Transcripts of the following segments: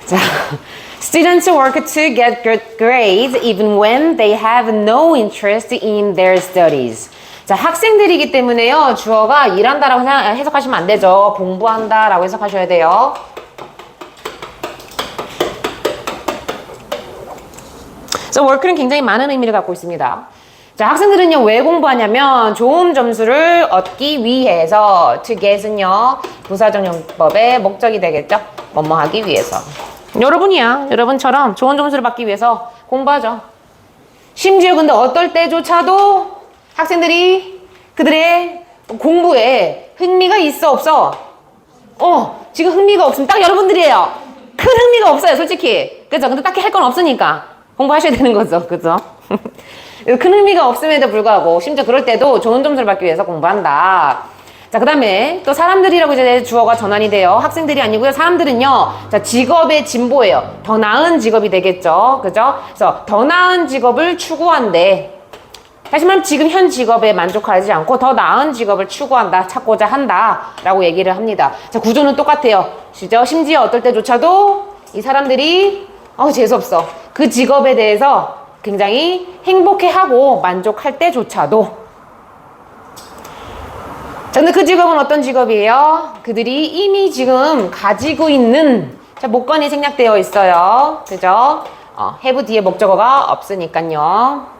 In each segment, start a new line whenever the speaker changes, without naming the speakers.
자, students work to get good grades even when they have no interest in their studies. 자, 학생들이기 때문에요. 주어가 일한다라고 해석하시면 안 되죠. 공부한다라고 해석하셔야 돼요. 그래서 work는 굉장히 많은 의미를 갖고 있습니다. 자, 학생들은요, 왜 공부하냐면 좋은 점수를 얻기 위해서 to get은요, 부사적용법의 목적이 되겠죠. 뭐뭐 하기 위해서. 여러분이야, 여러분처럼 좋은 점수를 받기 위해서 공부하죠. 심지어 근데 어떨 때조차도 학생들이 그들의 공부에 흥미가 있어 없어? 지금 흥미가 없으면 딱 여러분들이에요. 큰 흥미가 없어요, 솔직히. 그죠? 근데 딱히 할 건 없으니까 공부하셔야 되는 거죠. 그죠? 큰 의미가 없음에도 불구하고 심지어 그럴 때도 좋은 점수를 받기 위해서 공부한다. 자, 그 다음에 또 사람들이라고 이제 주어가 전환이 돼요. 학생들이 아니고요. 사람들은요. 자, 직업의 진보예요. 더 나은 직업이 되겠죠. 그죠? 그래서 더 나은 직업을 추구한대. 다시 말하면 지금 현 직업에 만족하지 않고 더 나은 직업을 추구한다, 찾고자 한다 라고 얘기를 합니다. 자, 구조는 똑같아요. 그죠? 심지어 어떨 때조차도 이 사람들이 재수없어. 그 직업에 대해서 굉장히 행복해하고 만족할 때조차도. 자, 근데 그 직업은 어떤 직업이에요? 그들이 이미 지금 가지고 있는, 자, 목건이 생략되어 있어요. 그죠? have 뒤에 목적어가 없으니까요.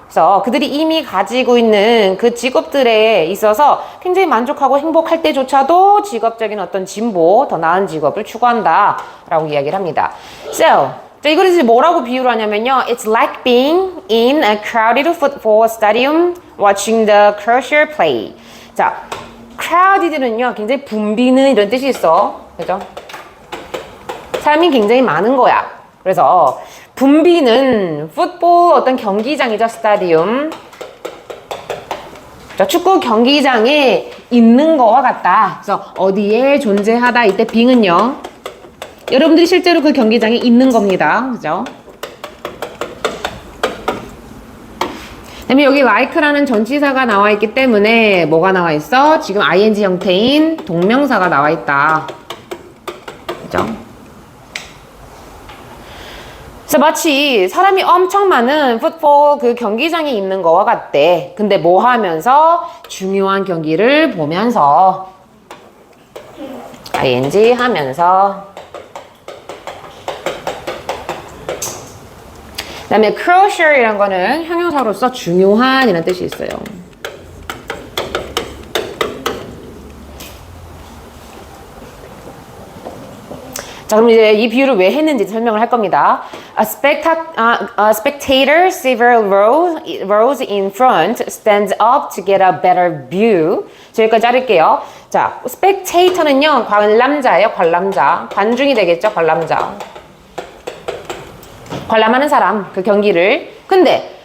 그래서 그들이 이미 가지고 있는 그 직업들에 있어서 굉장히 만족하고 행복할 때조차도 직업적인 어떤 진보, 더 나은 직업을 추구한다 라고 이야기를 합니다. So, 자, 이걸 이제 뭐라고 비유를 하냐면요. It's like being in a crowded football stadium watching the Crusader play. 자, crowded는요, 굉장히 붐비는 이런 뜻이 있어. 그죠? 사람이 굉장히 많은 거야. 그래서 붐비는 풋볼 어떤 경기장이죠, 스타디움. 자, 축구 경기장에 있는 거와 같다. 그래서 어디에 존재하다, 이때 being은요. 여러분들이 실제로 그 경기장에 있는 겁니다. 그죠? 그다음에 여기 like라는 전치사가 나와 있기 때문에 뭐가 나와 있어? 지금 ing 형태인 동명사가 나와 있다. 그죠? 그래서 마치 사람이 엄청 많은 풋볼 그 경기장에 있는 거와 같대. 근데 뭐 하면서? 중요한 경기를 보면서. ing 하면서. 그 다음에 crucial 이란 거는 형용사로서 중요한 이란 뜻이 있어요. 자, 그럼 이제 이 비유를 왜 했는지 설명을 할 겁니다. A spectator several rows in front stands up to get a better view. 여기까지 자를게요. 자, spectator는요, 관람자예요, 관람자. 관중이 되겠죠, 관람자. 관람하는 사람, 그 경기를. 근데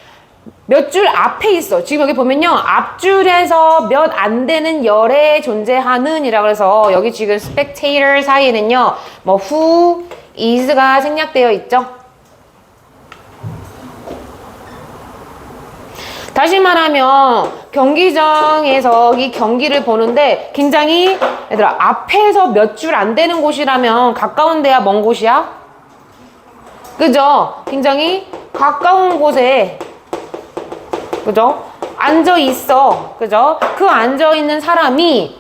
몇 줄 앞에 있어. 지금 여기 보면요, 앞줄에서 몇 안 되는 열에 존재하는 이라고 해서 여기 지금 spectator 사이에는요, 뭐 who is가 생략되어 있죠. 다시 말하면 경기장에서 이 경기를 보는데 굉장히 얘들아 앞에서 몇 줄 안 되는 곳이라면 가까운 데야, 먼 곳이야? 그죠? 굉장히 가까운 곳에, 그죠? 앉아 있어. 그죠? 그 앉아 있는 사람이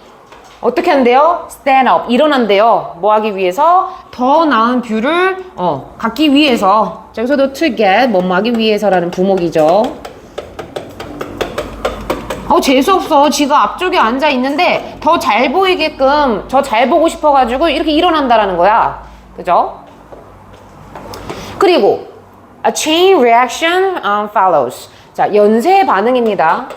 어떻게 한대요? stand up. 일어난대요. 뭐 하기 위해서? 더 나은 뷰를 갖기 위해서. 자, 여기서도 to get, 뭐 하기 위해서라는 부목이죠. 재수없어. 지가 앞쪽에 앉아 있는데 더 잘 보이게끔, 저 잘 보고 싶어가지고 이렇게 일어난다라는 거야. 그죠? 그리고 a chain reaction follows. 자, 연쇄 반응입니다.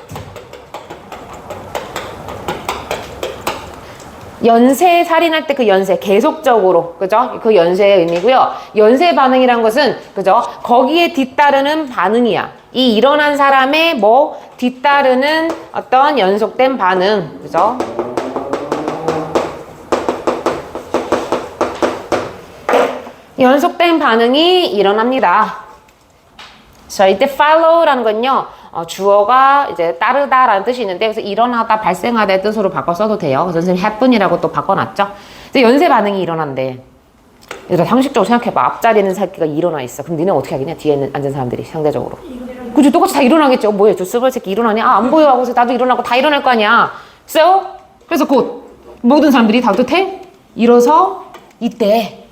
연쇄 살인할 때 그 연쇄, 계속적으로, 그죠? 그 연쇄의 의미고요. 연쇄 반응이란 것은, 그죠? 거기에 뒤따르는 반응이야. 이 일어난 사람의 뭐 뒤따르는 어떤 연속된 반응, 그죠? 연속된 반응이 일어납니다. 자, 이때 follow라는 건요, 주어가 이제 따르다라는 뜻이 있는데, 그래서 일어나다, 발생하다의 뜻으로 바꿔 써도 돼요. 그래서 선생님 happen이라고 또 바꿔놨죠. 이제 연쇄 반응이 일어난대. 얘들아 상식적으로 생각해봐. 앞자리에 있는 새끼가 일어나 있어. 그럼 니네 어떻게 하겠냐? 뒤에 있는 앉은 사람들이 상대적으로. 그치? 똑같이 다 일어나겠죠. 뭐야 저 쓰벌 새끼 일어나니? 아 안 보여 하고서 나도 일어나고 다 일어날 거 아니야. So? 그래서 곧 모든 사람들이 다 어떻게? 일어서 이때.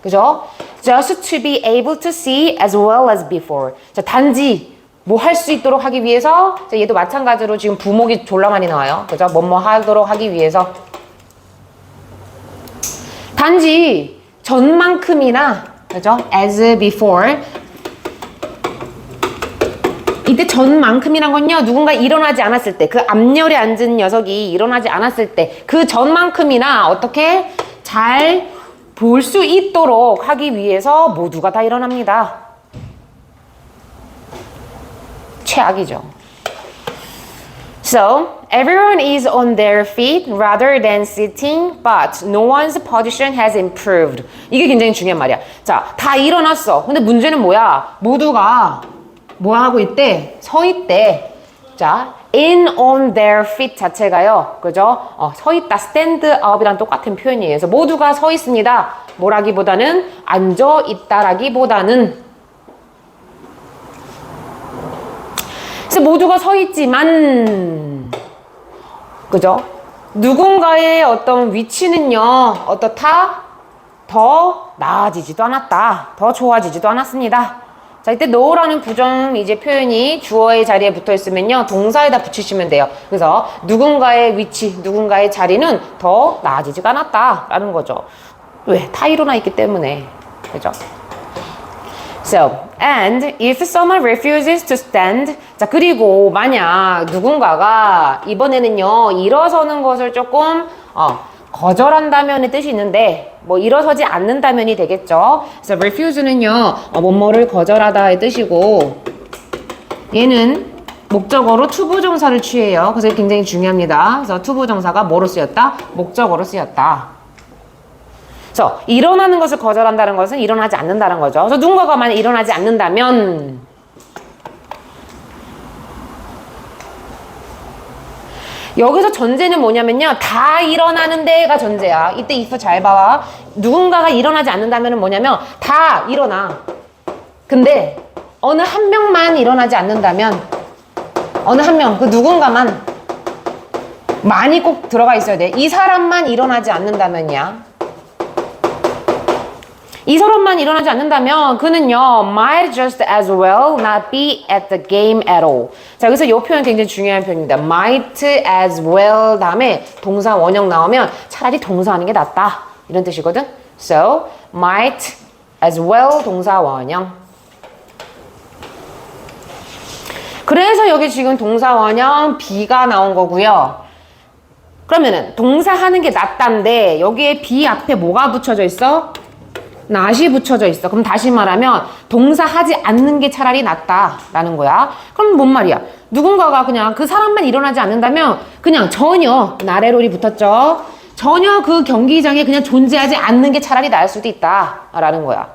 그죠? Just to be able to see as well as before. 자, 단지 뭐 할 수 있도록 하기 위해서. 자, 얘도 마찬가지로 지금 부목이 졸라 많이 나와요. 그죠? 뭐뭐 하도록 하기 위해서. 단지 전만큼이나, 그죠? As before. 이때 전만큼이란 건요, 누군가 일어나지 않았을 때, 그 앞열에 앉은 녀석이 일어나지 않았을 때, 그 전만큼이나 어떻게 잘 볼 수 있도록 하기 위해서 모두가 다 일어납니다. 최악이죠. So, everyone is on their feet rather than sitting, but no one's position has improved. 이게 굉장히 중요한 말이야. 자, 다 일어났어. 근데 문제는 뭐야? 모두가 뭐 하고 있대? 서 있대. 자, in on their feet 자체가요. 그죠? 서 있다. stand up이랑 똑같은 표현이에요. 그래서 모두가 서 있습니다. 뭐라기보다는 앉아 있다라기보다는. 그래서 모두가 서 있지만, 그죠? 누군가의 어떤 위치는요, 어떻다? 더 나아지지도 않았다. 더 좋아지지도 않았습니다. 자, 이때 no라는 부정 이제 표현이 주어의 자리에 붙어 있으면요, 동사에다 붙이시면 돼요. 그래서 누군가의 위치, 누군가의 자리는 더 나아지지가 않았다라는 거죠. 왜? 다 일어나 있기 때문에. 그죠? So, and if someone refuses to stand, 자, 그리고 만약 누군가가 이번에는요, 일어서는 것을 조금, 거절한다면의 뜻이 있는데, 뭐, 일어서지 않는다면이 되겠죠. 그래서 refuse는요, 뭐뭐를 거절하다의 뜻이고, 얘는 목적어로 투부정사를 취해요. 그래서 굉장히 중요합니다. 그래서 투부정사가 뭐로 쓰였다? 목적어로 쓰였다. 그래서 일어나는 것을 거절한다는 것은 일어나지 않는다는 거죠. 그래서 누군가가 만약 일어나지 않는다면 여기서 전제는 뭐냐면요. 다 일어나는 데가 전제야. 이때 if 잘 봐봐. 누군가가 일어나지 않는다면 뭐냐면 다 일어나. 근데 어느 한 명만 일어나지 않는다면 어느 한 명, 그 누군가만 많이 꼭 들어가 있어야 돼. 이 사람만 일어나지 않는다면이야. 이 사람만 일어나지 않는다면 그는요 might just as well not be at the game at all. 자, 여기서 이 표현 굉장히 중요한 표현입니다. might as well 다음에 동사 원형 나오면 차라리 동사하는 게 낫다 이런 뜻이거든. So might as well 동사 원형. 그래서 여기 지금 동사 원형 B가 나온 거고요. 그러면은 동사 하는 게 낫단데 여기에 B 앞에 뭐가 붙여져 있어? not이 붙여져 있어. 그럼 다시 말하면 동사 하지 않는 게 차라리 낫다라는 거야. 그럼 뭔 말이야? 누군가가 그냥 그 사람만 일어나지 않는다면 그냥 전혀 나래롤이 붙었죠. 전혀 그 경기장에 그냥 존재하지 않는 게 차라리 나을 수도 있다라는 거야.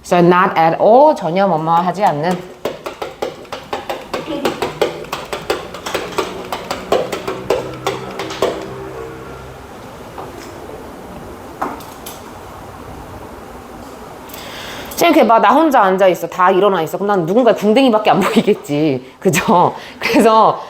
So not at all 전혀 뭐뭐 하지 않는. 생각해봐. 나 혼자 앉아있어. 다 일어나있어. 그럼 난 누군가의 궁뎅이밖에 안 보이겠지. 그죠? 그래서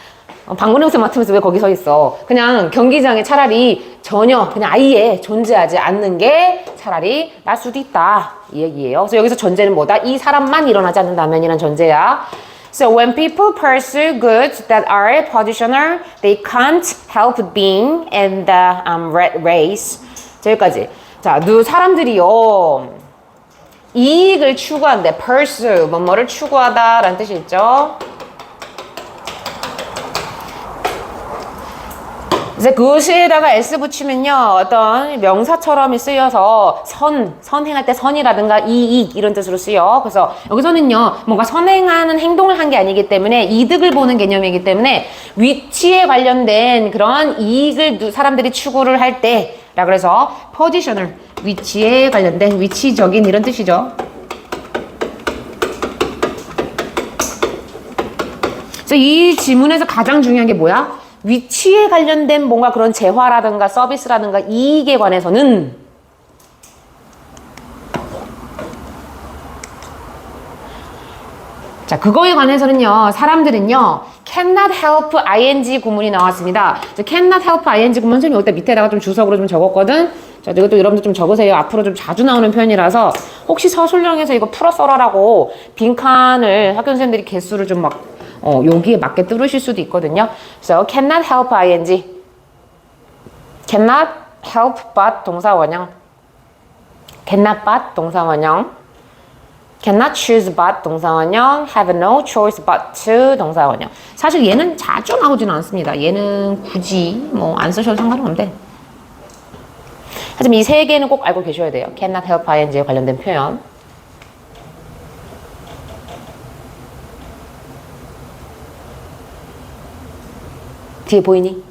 방구 냄새 맡으면서 왜 거기 서 있어? 그냥 경기장에 차라리 전혀 그냥 아예 존재하지 않는 게 차라리 날 수도 있다. 이 얘기예요. 그래서 여기서 전제는 뭐다? 이 사람만 일어나지 않는다면이란 전제야. So when people pursue goods that are positional, they can't help being in the rat race. 자, 여기까지. 자, 사람들이요. 이익을 추구한대. pursue, 뭐뭐를 추구하다 라는 뜻이 있죠. 이제 그것에다가 s 붙이면요. 어떤 명사처럼 쓰여서 선행할 때 선이라든가 이익 이런 뜻으로 쓰여. 그래서 여기서는요. 뭔가 선행하는 행동을 한 게 아니기 때문에 이득을 보는 개념이기 때문에 위치에 관련된 그런 이익을 사람들이 추구를 할 때 라 그래서 positional 위치에 관련된 위치적인 이런 뜻이죠. 그래서 이 지문에서 가장 중요한 게 뭐야? 위치에 관련된 뭔가 그런 재화라든가 서비스라든가 이익에 관해서는 자, 그거에 관해서는요, 사람들은요, cannot help ing 구문이 나왔습니다. cannot help ing 구문 선생님이 여기다 밑에다가 좀 주석으로 좀 적었거든? 자, 이것도 여러분들 좀 적으세요. 앞으로 좀 자주 나오는 표현이라서 혹시 서술형에서 이거 풀어 써라라고 빈칸을 학교 선생님들이 개수를 좀 막, 여기에 맞게 뚫으실 수도 있거든요. 그래서 cannot help ing. cannot help but 동사 원형. cannot but 동사 원형. cannot choose but 동사 원형, have no choice but to 동사 원형. 사실 얘는 자주 나오지는 않습니다. 얘는 굳이 뭐 안 쓰셔도 상관은 없는데. 하지만 이 세 개는 꼭 알고 계셔야 돼요. cannot help ing에 관련된 표현. 뒤에 보이니?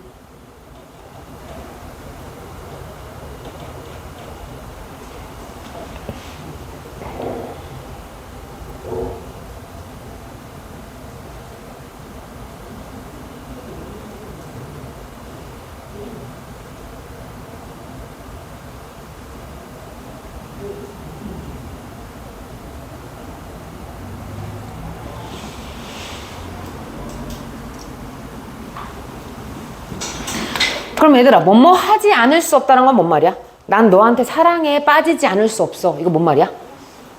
그럼 얘들아, 뭐뭐 하지 않을 수 없다는 건 뭔 말이야? 난 너한테 사랑에 빠지지 않을 수 없어. 이거 뭔 말이야?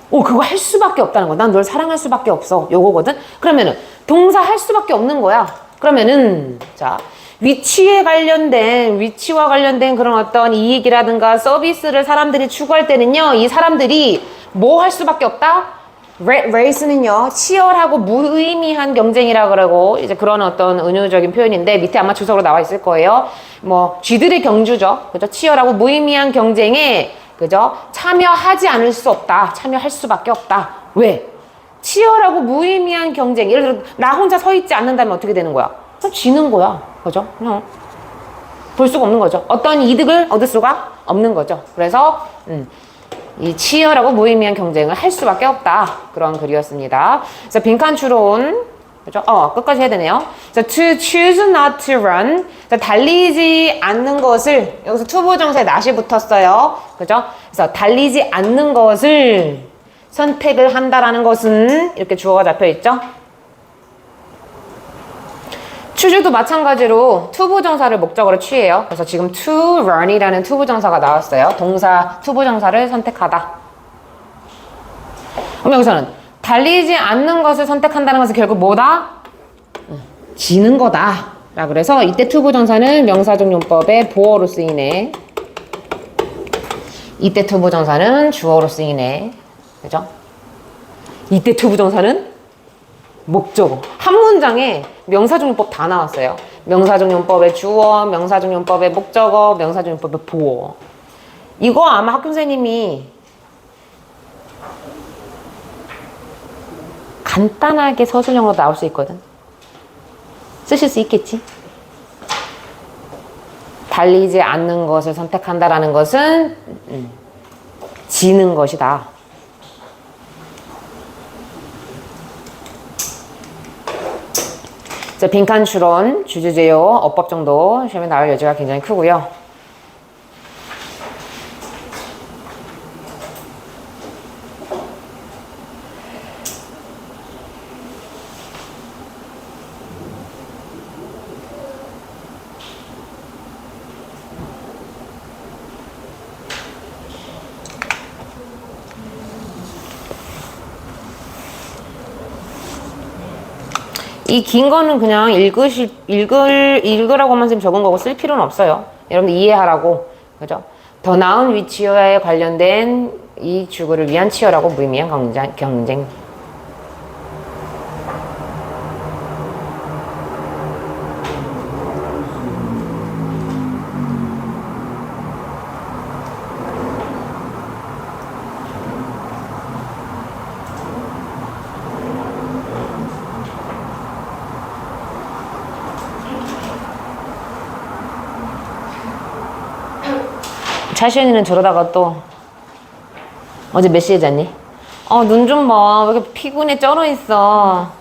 그거 할 수밖에 없다는 거야. 난 널 사랑할 수밖에 없어. 요거거든? 그러면은, 동사 할 수밖에 없는 거야. 그러면은, 자, 위치와 관련된 그런 어떤 이익이라든가 서비스를 사람들이 추구할 때는요, 이 사람들이 뭐 할 수밖에 없다? 레이스는요, 치열하고 무의미한 경쟁이라 그러고, 이제 그런 어떤 은유적인 표현인데, 밑에 아마 주석으로 나와 있을 거예요. 뭐, 쥐들의 경주죠. 그죠? 치열하고 무의미한 경쟁에, 그죠? 참여하지 않을 수 없다. 참여할 수밖에 없다. 왜? 치열하고 무의미한 경쟁. 예를 들어, 나 혼자 서 있지 않는다면 어떻게 되는 거야? 그럼 지는 거야. 그죠? 그냥 볼 수가 없는 거죠. 어떤 이득을 얻을 수가 없는 거죠. 그래서, 이 치열하고 무의미한 경쟁을 할 수밖에 없다. 그런 글이었습니다. 그래서 빈칸 추론, 그죠? 끝까지 해야 되네요. 그래서 to choose not to run. 달리지 않는 것을, 여기서 투부정사에 not이 붙었어요. 그죠? 그래서 달리지 않는 것을 선택을 한다라는 것은 이렇게 주어가 잡혀 있죠? 추주도 마찬가지로 투부정사를 목적으로 취해요. 그래서 지금 to run이라는 투부정사가 나왔어요. 동사 투부정사를 선택하다. 그럼 여기서는 달리지 않는 것을 선택한다는 것은 결국 뭐다? 지는 거다. 라 그래서 이때 투부정사는 명사적용법의 보어로 쓰이네. 이때 투부정사는 주어로 쓰이네. 그죠? 이때 투부정사는 목적어. 한 문장에 명사적용법 다 나왔어요. 명사적용법의 주어, 명사적용법의 목적어, 명사적용법의 보어. 이거 아마 학교 선생님이 간단하게 서술형으로 나올 수 있거든. 쓰실 수 있겠지? 달리지 않는 것을 선택한다라는 것은 지는 것이다. 자, 빈칸 추론, 주주제요, 어법 정도 시험에 나올 여지가 굉장히 크고요. 이 긴 거는 그냥 읽으라고만 지금 적은 거고 쓸 필요는 없어요. 여러분들 이해하라고. 그죠? 더 나은 위치와에 관련된 이 주구를 위한 치열하고 무의미한 경쟁. 차시연이는 저러다가 또 어제 몇 시에 잤니? 눈 좀 봐. 왜 이렇게 피곤해 쩔어 있어.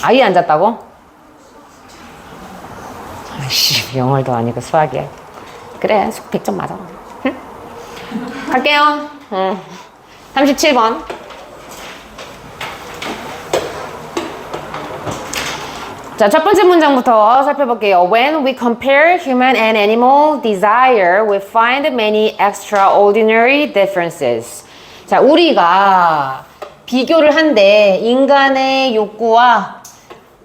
아예 안 잤다고? 아이씨, 영어도 아니고 수학이야. 그래, 100점 맞아. 응? 갈게요. 37번. 자, 첫 번째 문장부터 살펴볼게요. When we compare human and animal desire, we find many extraordinary differences. 자, 우리가 비교를 한데 인간의 욕구와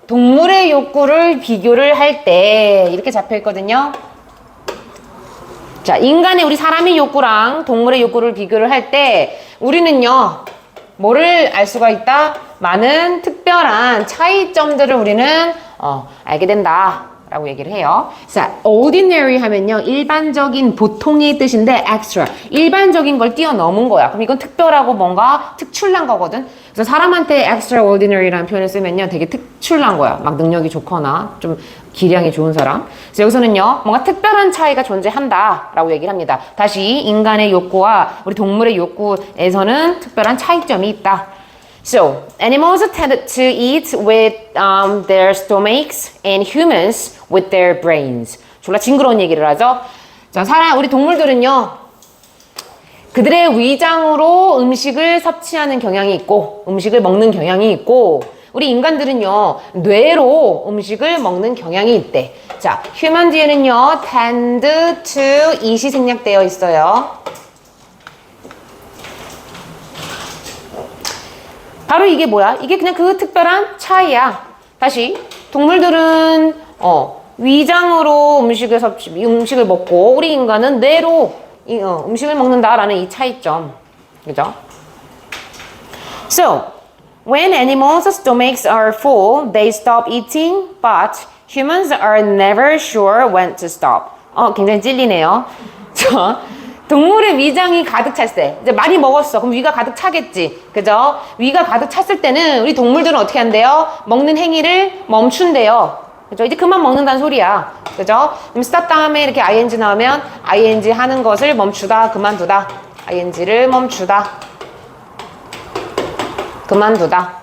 동물의 욕구를 비교를 할 때 이렇게 잡혀 있거든요. 자, 인간의 우리 사람의 욕구랑 동물의 욕구를 비교를 할 때 우리는요, 뭐를 알 수가 있다? 많은 특별한 차이점들을 우리는 알게 된다 라고 얘기를 해요. 자, ordinary 하면요, 일반적인 보통의 뜻인데 extra, 일반적인 걸 뛰어넘은 거야. 그럼 이건 특별하고 뭔가 특출난 거거든. 그래서 사람한테 extraordinary라는 표현을 쓰면요, 되게 특출난 거야. 막 능력이 좋거나 좀 기량이 좋은 사람. 그래서 여기서는요, 뭔가 특별한 차이가 존재한다 라고 얘기를 합니다. 다시 인간의 욕구와 우리 동물의 욕구에서는 특별한 차이점이 있다. So, animals tend to eat with their stomachs and humans with their brains. 졸라 징그러운 얘기를 하죠. 자, 우리 동물들은요, 그들의 위장으로 음식을 섭취하는 경향이 있고, 음식을 먹는 경향이 있고, 우리 인간들은요, 뇌로 음식을 먹는 경향이 있대. 자, human 뒤에는요, tend to eat이 생략되어 있어요. 바로 이게 뭐야? 이게 그냥 그 특별한 차이야. 다시, 동물들은 위장으로 음식을 먹고, 우리 인간은 뇌로 음식을 먹는다라는 이 차이점. 그죠? So, when animals' stomachs are full, they stop eating, but humans are never sure when to stop. 굉장히 찔리네요. 동물의 위장이 가득 찼을 때, 이제 많이 먹었어. 그럼 위가 가득 차겠지. 그죠? 위가 가득 찼을 때는 우리 동물들은 어떻게 한대요? 먹는 행위를 멈춘대요. 그죠? 이제 그만 먹는다는 소리야. 그죠? 그럼 stop 다음에 이렇게 ing 나오면 ing 하는 것을 멈추다, 그만두다. ing를 멈추다, 그만두다.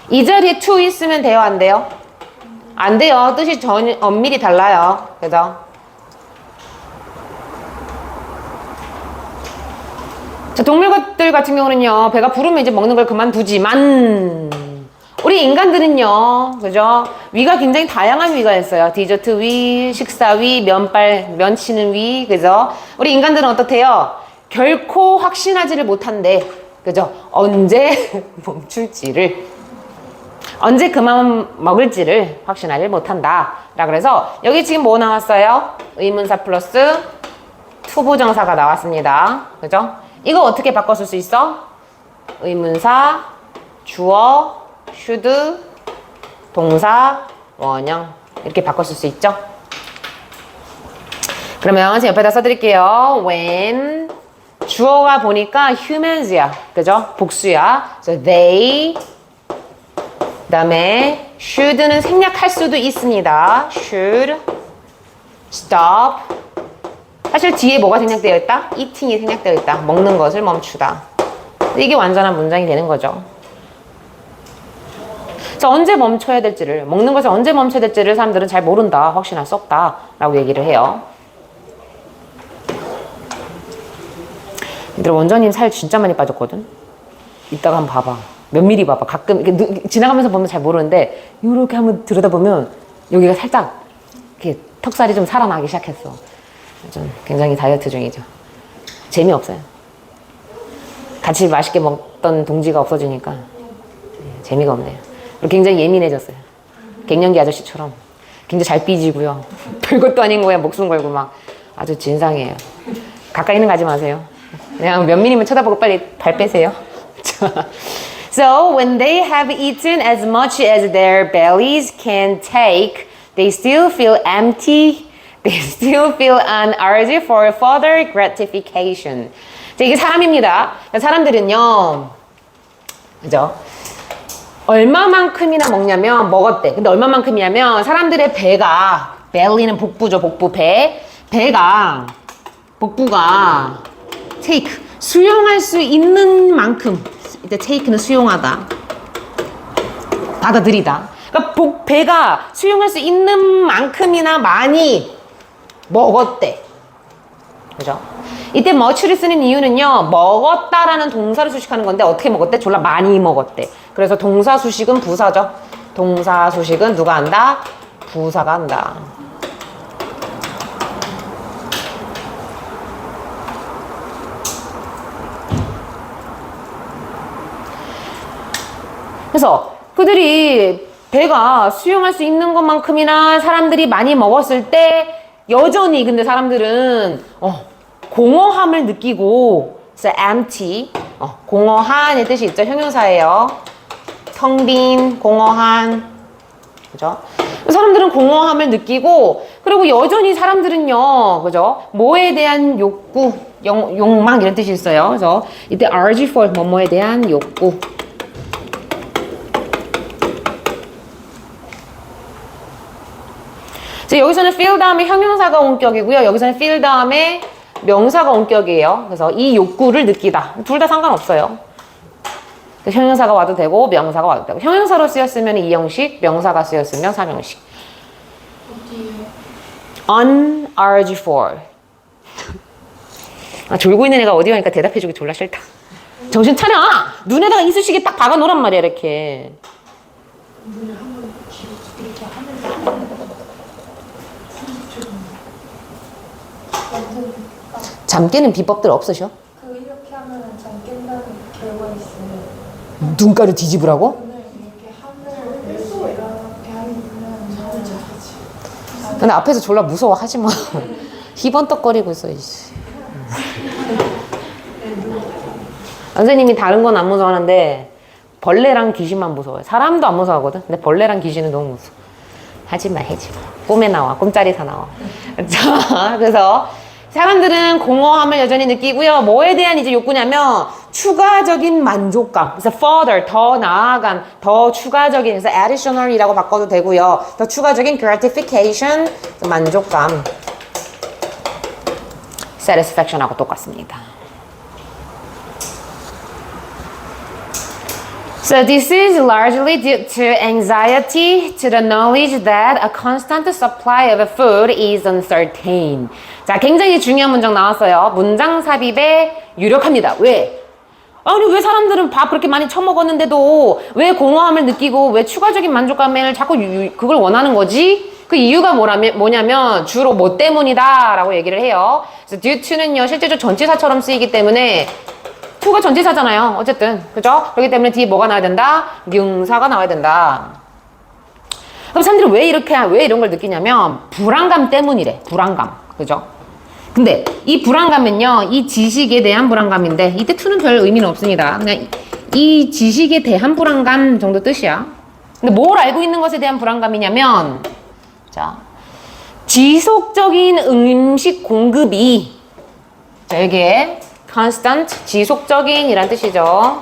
이 자리에 to 있으면 돼요, 안 돼요? 안 돼요. 뜻이 엄밀히 달라요. 그죠? 자, 동물들 같은 경우는요, 배가 부르면 이제 먹는 걸 그만두지만, 우리 인간들은요, 그죠? 위가 굉장히 다양한 위가 있어요. 디저트 위, 식사 위, 면 치는 위, 그죠? 우리 인간들은 어떻대요? 결코 확신하지를 못한대. 그죠? 언제 멈출지를, 언제 그만 먹을지를 확신하지 못한다. 라 그래서, 여기 지금 뭐 나왔어요? 의문사 플러스 투부정사가 나왔습니다. 그죠? 이거 어떻게 바꿔 쓸 수 있어? 의문사, 주어, should, 동사, 원형 이렇게 바꿔 쓸 수 있죠? 그러면 제가 옆에다 써드릴게요. when 주어가 보니까 humans야. 그죠? 복수야. So they, 그 다음에 should는 생략할 수도 있습니다. should stop. 사실 뒤에 뭐가 생략되어 있다? eating이 생략되어 있다. 먹는 것을 멈추다. 이게 완전한 문장이 되는 거죠. 자, 언제 멈춰야 될지를, 먹는 것을 언제 멈춰야 될지를 사람들은 잘 모른다, 확신할 수 없다 라고 얘기를 해요. 얘들아, 원장님 살 진짜 많이 빠졌거든? 이따가 한번 봐봐. 몇 미리 봐봐. 가끔 이렇게 지나가면서 보면 잘 모르는데 이렇게 한번 들여다보면 여기가 살짝 이렇게 턱살이 좀 살아나기 시작했어. 좀 굉장히 다이어트 중이죠. 재미없어요. 같이 맛있게 먹던 동지가 없어지니까 재미가 없네요. 그리고 굉장히 예민해졌어요. 갱년기 아저씨처럼 굉장히 잘 삐지고요. 별것도 아닌 거야 목숨 걸고 막 아주 진상이에요. 가까이는 가지 마세요. 그냥 몇 미리만 쳐다보고 빨리 발 빼세요. So when they have eaten as much as their bellies can take, they still feel empty. They still feel an urge for further gratification. 자, 이게 사람입니다. 사람들은요, 그죠? 얼마만큼이나 먹냐면 먹었대. 근데 얼마만큼이냐면 사람들의 배가, belly는 복부죠, 복부. 배가, 복부가 take, 수용할 수 있는 만큼. 이때 take는 수용하다, 받아들이다. 그러니까 배가 수용할 수 있는 만큼이나 많이 먹었대. 그죠? 이때 much를 쓰는 이유는요, 먹었다라는 동사를 수식하는 건데 어떻게 먹었대? 졸라 많이 먹었대. 그래서 동사 수식은 부사죠. 동사 수식은 누가 한다? 부사가 한다. 그래서 그들이 배가 수용할 수 있는 것만큼이나 사람들이 많이 먹었을 때 여전히 근데 사람들은 공허함을 느끼고 그래서 empty 공허한의 뜻이 있죠. 형용사예요. 텅 빈, 공허한. 그죠? 사람들은 공허함을 느끼고 그리고 여전히 사람들은요. 그죠? 뭐에 대한 욕구, 욕망 이런 뜻이 있어요. 그래서 이때 RG for 뭐뭐에 대한 욕구. 여기서는 feel 다음에 형용사가 원격이고요. 여기서는 feel 다음에 명사가 원격이에요. 그래서 이 욕구를 느끼다. 둘 다 상관없어요. 형용사가 와도 되고 명사가 와도 되고. 형용사로 쓰였으면 2형식, 명사가 쓰였으면 3형식. unurged for. 졸고 있는 애가 어디 가니까 대답해주기 졸라 싫다. 정신 차려! 눈에다가 이쑤시개 딱 박아놓으란 말이야 이렇게. 잠 깨는 비법들 없으셔?
이렇게 하면 잠 깬다는 결과 있어요.
눈가를 뒤집으라고?
이렇게 하늘 이렇게 하면 잠을 자지.
근데 앞에서 졸라 무서워 하지마. 희번떡거리고 있어. 선생님이 다른 건 안 무서워하는데 벌레랑 귀신만 무서워요. 사람도 안 무서워하거든. 근데 벌레랑 귀신은 너무 무서워. 하지마. 꿈에 나와. 꿈자리에서 나와. 자, 그래서 사람들은 공허함을 여전히 느끼고요. 뭐에 대한 이제 욕구냐면 추가적인 만족감. 그래서 further, 더 나아간, 더 추가적인, 그래서 additional이라고 바꿔도 되고요. 더 추가적인 gratification, 만족감. satisfaction하고 똑같습니다. So this is largely due to anxiety to the knowledge that a constant supply of food is uncertain. 자, 굉장히 중요한 문장 나왔어요. 문장 삽입에 유력합니다. 왜? 아니 왜 사람들은 밥 그렇게 많이 처먹었는데도 왜 공허함을 느끼고 왜 추가적인 만족감을 자꾸 그걸 원하는 거지? 그 이유가 뭐냐면 주로 뭐 때문이다 라고 얘기를 해요. 그래서 due to는요 실제로 전치사처럼 쓰이기 때문에 to가 전치사잖아요. 어쨌든 그죠? 그렇기 때문에 뒤에 뭐가 나와야 된다? 명사가 나와야 된다. 그럼 사람들이 왜 이런 걸 느끼냐면 불안감 때문이래. 불안감. 그죠? 근데 이 불안감은요 이 지식에 대한 불안감인데 이때 to는 별 의미는 없습니다. 그냥 이 지식에 대한 불안감 정도 뜻이야. 근데 뭘 알고 있는 것에 대한 불안감이냐면 자 지속적인 음식 공급이 자 여기에 constant 지속적인 이란 뜻이죠.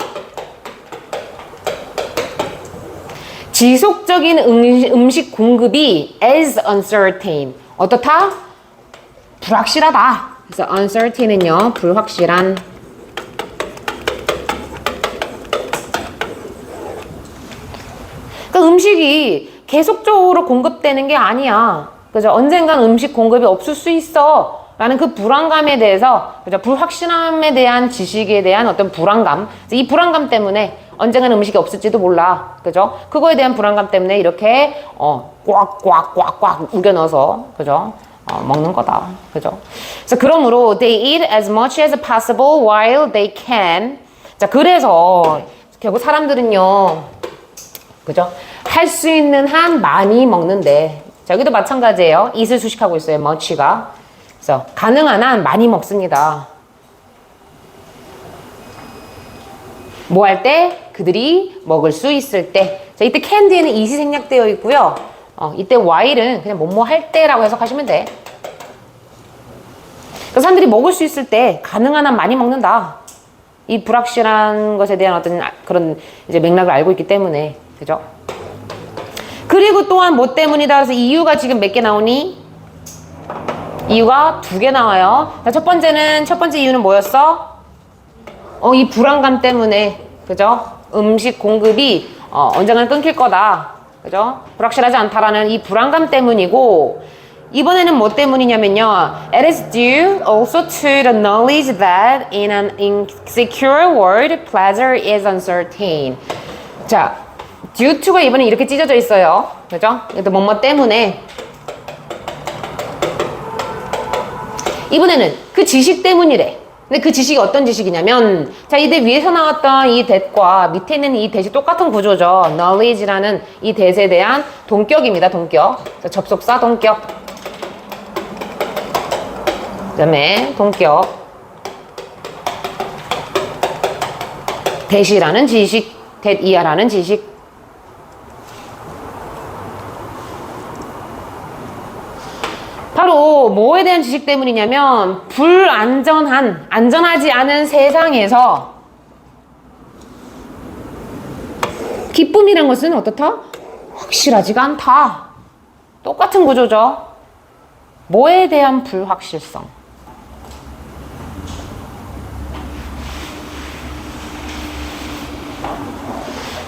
지속적인 음식 공급이 as uncertain 어떻다? 불확실하다. 그래서 uncertain은요 불확실한. 그러니까 음식이 계속적으로 공급되는 게 아니야. 그죠? 언젠간 음식 공급이 없을 수 있어. 라는 그 불안감에 대해서, 그죠? 불확실함에 대한 지식에 대한 어떤 불안감. 이 불안감 때문에 언젠간 음식이 없을지도 몰라. 그죠? 그거에 대한 불안감 때문에 이렇게, 꽉 우겨 넣어서, 그죠? 먹는 거다. 그죠? 그래서 그러므로, they eat as much as possible while they can. 자, 그래서, 결국 사람들은요, 그죠? 할 수 있는 한 많이 먹는데, 자, 여기도 마찬가지예요. eat을 수식하고 있어요. much가. 그래서 가능한 한 많이 먹습니다. 뭐 할 때? 그들이 먹을 수 있을 때. 자, 이때 can에는 eat이 생략되어 있고요. 이때 while은 그냥 뭐뭐 할 때라고 해석하시면 돼. 그러니까 사람들이 먹을 수 있을 때 가능한 한 많이 먹는다. 이 불확실한 것에 대한 어떤 그런 이제 맥락을 알고 있기 때문에. 그죠? 그리고 또한 뭐 때문이다. 그래서 이유가 지금 몇 개 나오니? 이유가 2개 나와요. 자, 첫 번째 이유는 뭐였어? 이 불안감 때문에. 그죠? 음식 공급이 언젠간 끊길 거다. 그죠? 불확실하지 않다라는 이 불안감 때문이고, 이번에는 뭐 때문이냐면요. It is due also to the knowledge that in an insecure world, pleasure is uncertain. 자, due to가 이번에 이렇게 찢어져 있어요. 그죠? 이것도 뭐뭐 때문에. 이번에는 그 지식 때문이래. 근데 그 지식이 어떤 지식이냐면, 자, 이 대 위에서 나왔던 이 that과 밑에 있는 이 that이 똑같은 구조죠. knowledge라는 이 that에 대한 동격입니다. 동격. 자, 접속사 동격. 그 다음에 동격. that이라는 지식, that 이하라는 지식. 바로 뭐에 대한 지식 때문이냐면 안전하지 않은 세상에서 기쁨이란 것은 어떻다? 확실하지가 않다. 똑같은 구조죠. 뭐에 대한 불확실성?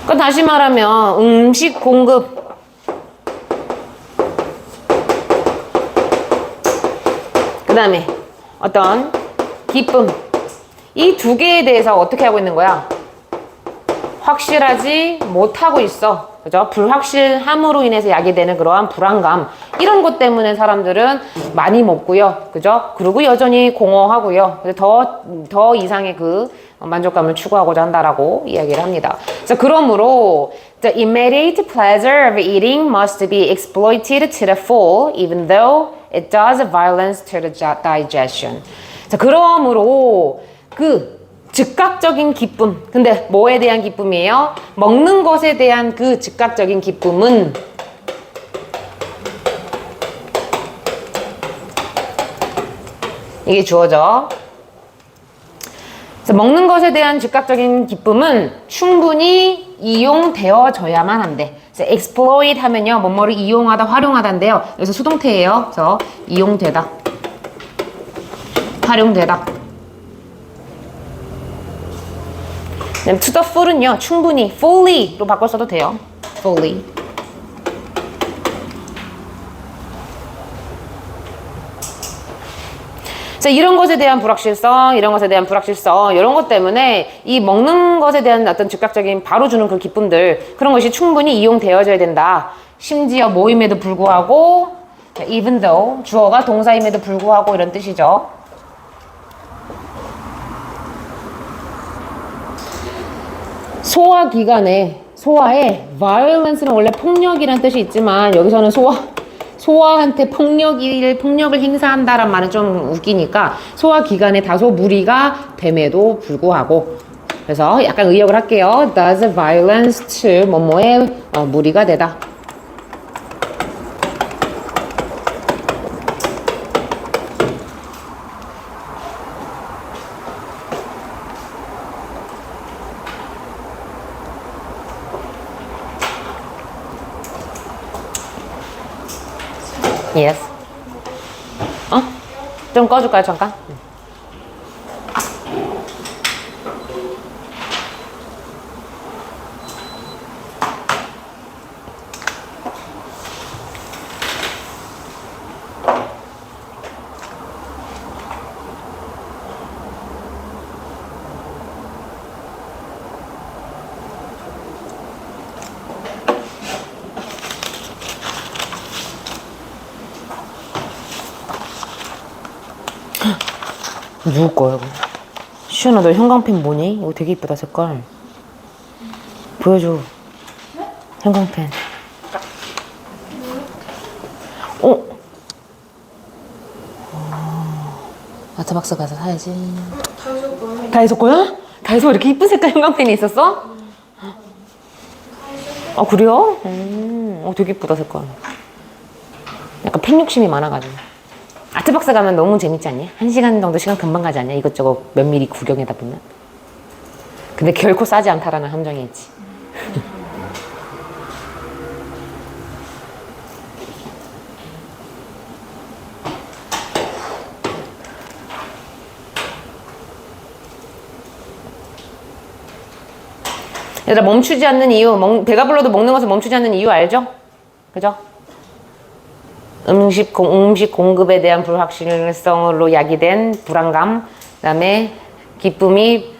그러니까 다시 말하면 음식 공급, 그 다음에 어떤 기쁨, 이 두 개에 대해서 어떻게 하고 있는 거야? 확실하지 못하고 있어. 그죠? 불확실함으로 인해서 야기되는 그러한 불안감, 이런 것 때문에 사람들은 많이 먹고요. 그죠? 그리고 여전히 공허하고요. 더 이상의 그 만족감을 추구하고자 한다라고 이야기를 합니다. 자, 그러므로 the immediate pleasure of eating must be exploited to the full, even though it does violence to the digestion. 자, 그러므로 그 즉각적인 기쁨. 근데 뭐에 대한 기쁨이에요? 먹는 것에 대한 그 즉각적인 기쁨은 이게 주어져. 먹는 것에 대한 즉각적인 기쁨은 충분히 이용되어져야만 한대. exploit 하면요, 뭐뭐를 이용하다, 활용하다인데요. 여기서 수동태예요. 그래서 이용되다, 활용되다. to the full은요, 충분히, fully로 바꿔 써도 돼요. fully. 자, 이런 것에 대한 불확실성, 이런 것에 대한 불확실성, 이런 것 때문에 이 먹는 것에 대한 어떤 즉각적인 바로 주는 그 기쁨들, 그런 것이 충분히 이용되어져야 된다. 심지어 모임에도 불구하고, even though, 주어가 동사임에도 불구하고, 이런 뜻이죠. 소화기관에, 소화에 violence는 원래 폭력이라는 뜻이 있지만 여기서는 소화한테 폭력을 행사한다란 말은 좀 웃기니까 소화기관에 다소 무리가 됨에도 불구하고, 그래서 약간 의역을 할게요. does violence to 뭐뭐에 무리가 되다. Yes. 좀 꺼줄까요, 잠깐? 누구 거야, 이거? 시연아, 너 형광펜 뭐니? 이거 되게 이쁘다, 색깔. 보여줘. 형광펜. 아트박스 가서 사야지. 다이소 거야? 다이소 이렇게 이쁜 색깔 형광펜이 있었어? 아, 그래요? 되게 이쁘다, 색깔. 약간 펜 욕심이 많아가지고. 아트박스 가면 너무 재밌지 않니? 1시간 정도 시간 금방 가지 않냐? 이것저것 몇 미리 구경하다 보면. 근데 결코 싸지 않다라는 함정이 있지. 얘들아, 멈추지 않는 이유, 배가 불러도 먹는 것을 멈추지 않는 이유 알죠? 그죠? 음식 공급에 대한 불확실성으로 야기된 불안감, 그 다음에 기쁨이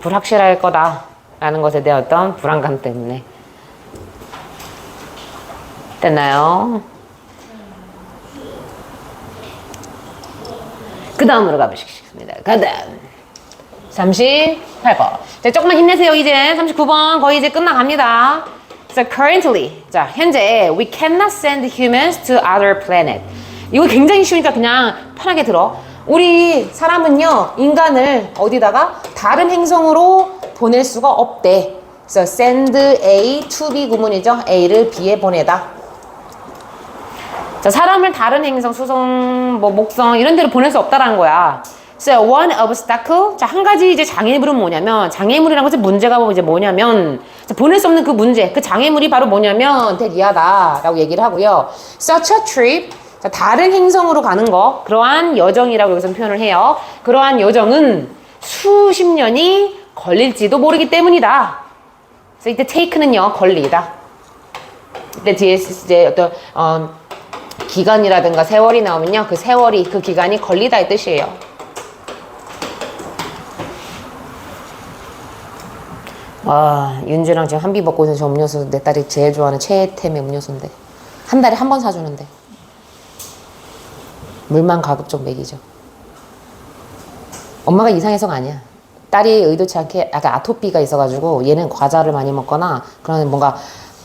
불확실할 거다라는 것에 대한 어떤 불안감 때문에. 됐나요? 그 다음으로 가보시겠습니다. 그 다음 38번. 자, 조금만 힘내세요. 이제 39번 거의 이제 끝나갑니다. So currently, 자 현재 we cannot send humans to other planet. 이거 굉장히 쉬우니까 그냥 편하게 들어. 우리 사람은요 인간을 어디다가 다른 행성으로 보낼 수가 없대. So send A to B 구문이죠. A를 B에 보내다. 자, 사람을 다른 행성, 수성, 뭐 목성 이런 데로 보낼 수 없다라는 거야. So one obstacle. 자, 한 가지 이제 장애물은 뭐냐면 장애물이라는 것은 문제가 이제 뭐냐면 자, 보낼 수 없는 그 문제, 그 장애물이 바로 뭐냐면 대리하다라고 얘기를 하고요. Such a trip. 자, 다른 행성으로 가는 거, 그러한 여정이라고 여기서 표현을 해요. 그러한 여정은 수십 년이 걸릴지도 모르기 때문이다. 그래서 이때 take는요 걸리다. 이때 뒤에 이제 어떤 기간이라든가 세월이 나오면요 그 세월이 그 기간이 걸리다의 뜻이에요. 와, 윤주랑 지금 한비 먹고 있는 저 음료수 내 딸이 제일 좋아하는 최애템의 음료수인데 한 달에 한 번 사주는데 물만 가급적 먹이죠. 엄마가 이상해서가 아니야. 딸이 의도치 않게 약간 아토피가 있어가지고 얘는 과자를 많이 먹거나 그런 뭔가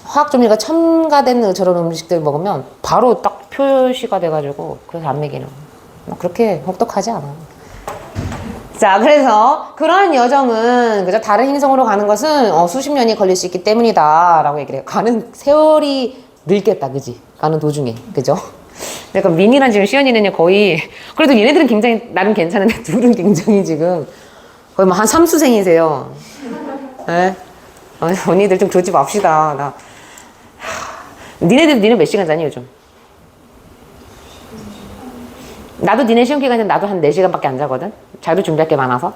화학조미료가 첨가된 저런 음식들 먹으면 바로 딱 표시가 돼가지고 그래서 안 먹이는 뭐 그렇게 혹독하지 않아. 자, 그래서 그러한 여정은 그죠 다른 행성으로 가는 것은 수십 년이 걸릴 수 있기 때문이다 라고 얘기를 해요. 가는 세월이 늘겠다, 그지? 가는 도중에, 그죠? 그러니까 민이랑 지금 시연이는 거의 그래도 얘네들은 굉장히 나름 괜찮은데 둘은 굉장히 지금 거의 뭐 한 3수생이세요. 네? 언니들 좀 그러지 맙시다. 니네 몇 시간 자니 요즘? 나도 니네 시험 기간에 나도 한 4시간밖에 안 자거든? 자도 준비할 게 많아서.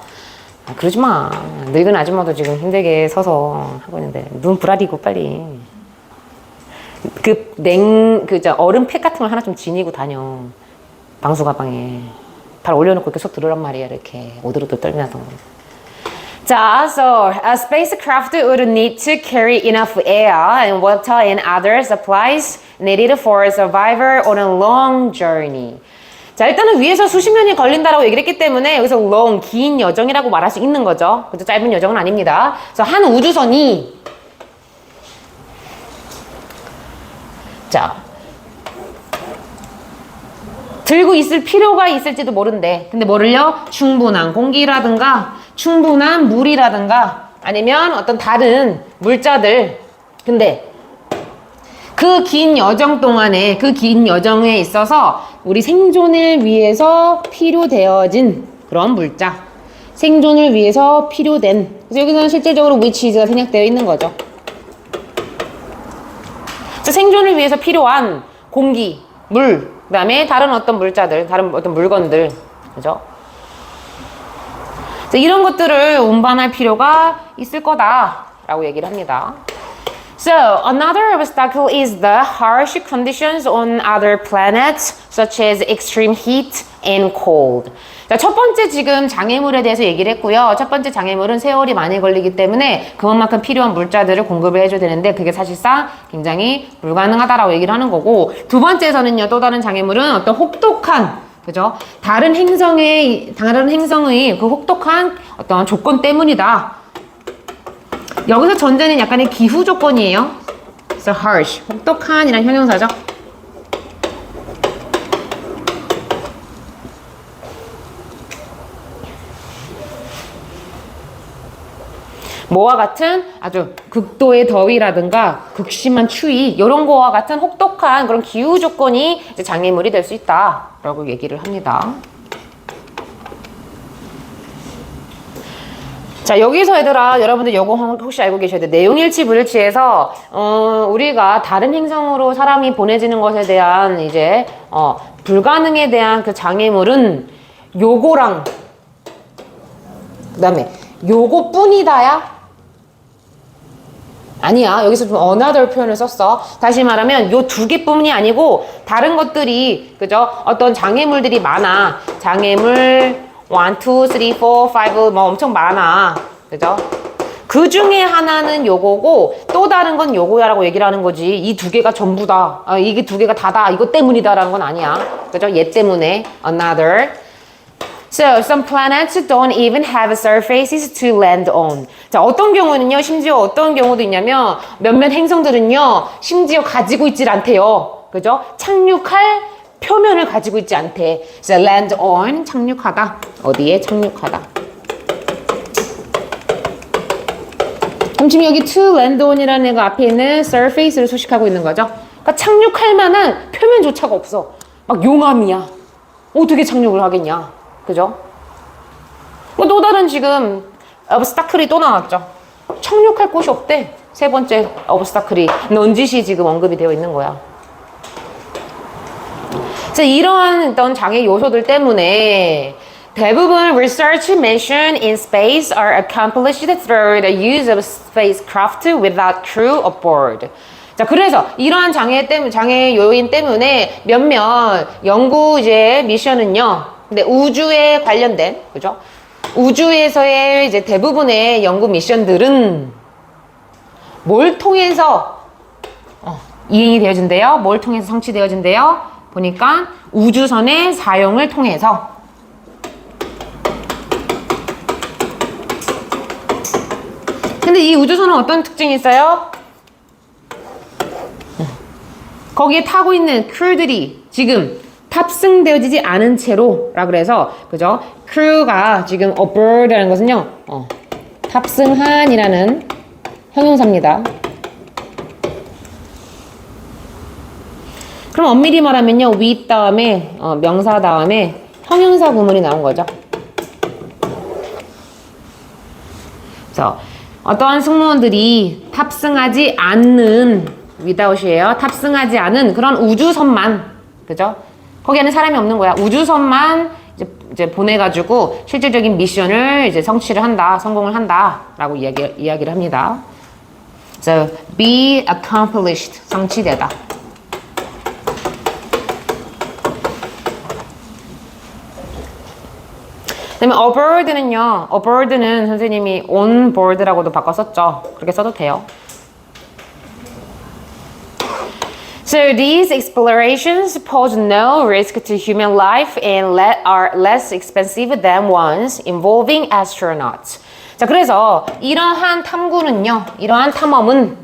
그러지 마. 늙은 아줌마도 지금 힘들게 서서 하고 있는데 눈 부라리고 빨리. 얼음 팩 같은 걸 하나 좀 지니고 다녀. 방수 가방에. 발 올려놓고 이렇게 속 들으란 말이야. 이렇게 오들오들 떨면서. 자, so a spacecraft would need to carry enough air and water and other supplies needed for survival on a long journey. 자, 일단은 위에서 수십 년이 걸린다라고 얘기를 했기 때문에 여기서 long, 긴 여정이라고 말할 수 있는 거죠. 그죠? 짧은 여정은 아닙니다. 그래서 한 우주선이 자 들고 있을 필요가 있을지도 모른대. 근데 뭐를요? 충분한 공기라든가 충분한 물이라든가 아니면 어떤 다른 물자들. 근데 그 긴 여정 동안에 그 긴 여정에 있어서 우리 생존을 위해서 필요되어진 그런 물자, 생존을 위해서 필요된. 그래서 여기서는 실질적으로 which is가 생략되어 있는 거죠. 생존을 위해서 필요한 공기, 물, 그 다음에 다른 어떤 물자들, 다른 어떤 물건들, 그죠? 이런 것들을 운반할 필요가 있을 거다라고 얘기를 합니다. So, another obstacle is the harsh conditions on other planets, such as extreme heat and cold. 자, 첫 번째 지금 장애물에 대해서 얘기를 했고요. 첫 번째 장애물은 세월이 많이 걸리기 때문에 그만큼 필요한 물자들을 공급을 해줘야 되는데 그게 사실상 굉장히 불가능하다라고 얘기를 하는 거고, 두 번째에서는요, 또 다른 장애물은 어떤 혹독한, 그죠? 다른 행성의 그 혹독한 어떤 조건 때문이다. 여기서 전제는 약간의 기후 조건이에요. So harsh, 혹독한이란 형용사죠. 뭐와 같은 아주 극도의 더위라든가 극심한 추위 이런 거와 같은 혹독한 그런 기후 조건이 이제 장애물이 될 수 있다라고 얘기를 합니다. 자, 여기서 얘들아, 여러분들 요거 혹시 알고 계셔야 돼. 내용일치 불일치에서 우리가 다른 행성으로 사람이 보내지는 것에 대한 이제 불가능에 대한 그 장애물은 요거랑 그다음에 요거뿐이다야? 아니야. 여기서 좀 another 표현을 썼어. 다시 말하면 요 두 개뿐이 아니고 다른 것들이, 그죠? 어떤 장애물들이 많아. 장애물 1, 2, 3, 4, 5 뭐 엄청 많아. 그죠? 그 중에 하나는 요거고 또 다른 건 요거야라고 얘기를 하는 거지. 이 두 개가 전부다. 이게 두 개가 다다. 이것 때문이다라는 건 아니야. 그죠? 얘 때문에. Another. So, some planets don't even have surfaces to land on. 자, 어떤 경우는요, 심지어 어떤 경우도 있냐면, 몇몇 행성들은요, 심지어 가지고 있질 않대요. 그죠? 착륙할 표면을 가지고 있지 않대. So, land on, 착륙하다. 어디에? 착륙하다. 그럼 지금 여기 to land on이라는 애가 앞에 있는 surface를 소식하고 있는 거죠. 그러니까 착륙할 만한 표면조차가 없어. 막 용암이야. 어떻게 착륙을 하겠냐. 그죠? 또 다른 지금 obstacle이 또 나왔죠. 착륙할 곳이 없대. 세 번째 obstacle이 넌짓이 지금 언급이 되어 있는 거야. 그래서 이러한 어떤 장애 요소들 때문에 대부분 research mission in space are accomplished through the use of spacecraft without crew aboard. 자, 그래서 이러한 장애 요인 때문에 몇몇 연구 이제 미션은요. 근데 우주에 관련된, 그죠? 우주에서의 이제 대부분의 연구 미션들은 뭘 통해서 이행이 되어진대요? 뭘 통해서 성취되어진대요? 보니까 우주선의 사용을 통해서. 근데 이 우주선은 어떤 특징이 있어요? 거기에 타고 있는 크루들이 지금 탑승되어지지 않은 채로라 그래서 그죠? crew가 지금 aboard라는 것은요. 탑승한이라는 형용사입니다. 그럼 엄밀히 말하면요. with 다음에 명사 다음에 형용사 구문이 나온 거죠. 그래서 어떠한 승무원들이 탑승하지 않는 without이에요. 탑승하지 않은 그런 우주선만 그죠? 거기 안에 사람이 없는 거야. 우주선만 이제 보내가지고 실질적인 미션을 이제 성취를 한다, 성공을 한다라고 이야기를 합니다. So, be accomplished, 성취되다. 그다음에 aboard는요. aboard는 선생님이 on board라고도 바꿨었죠. 그렇게 써도 돼요. So these explorations pose no risk to human life and are less expensive than ones involving astronauts. 자, 그래서 이러한 탐구는요, 이러한 탐험은,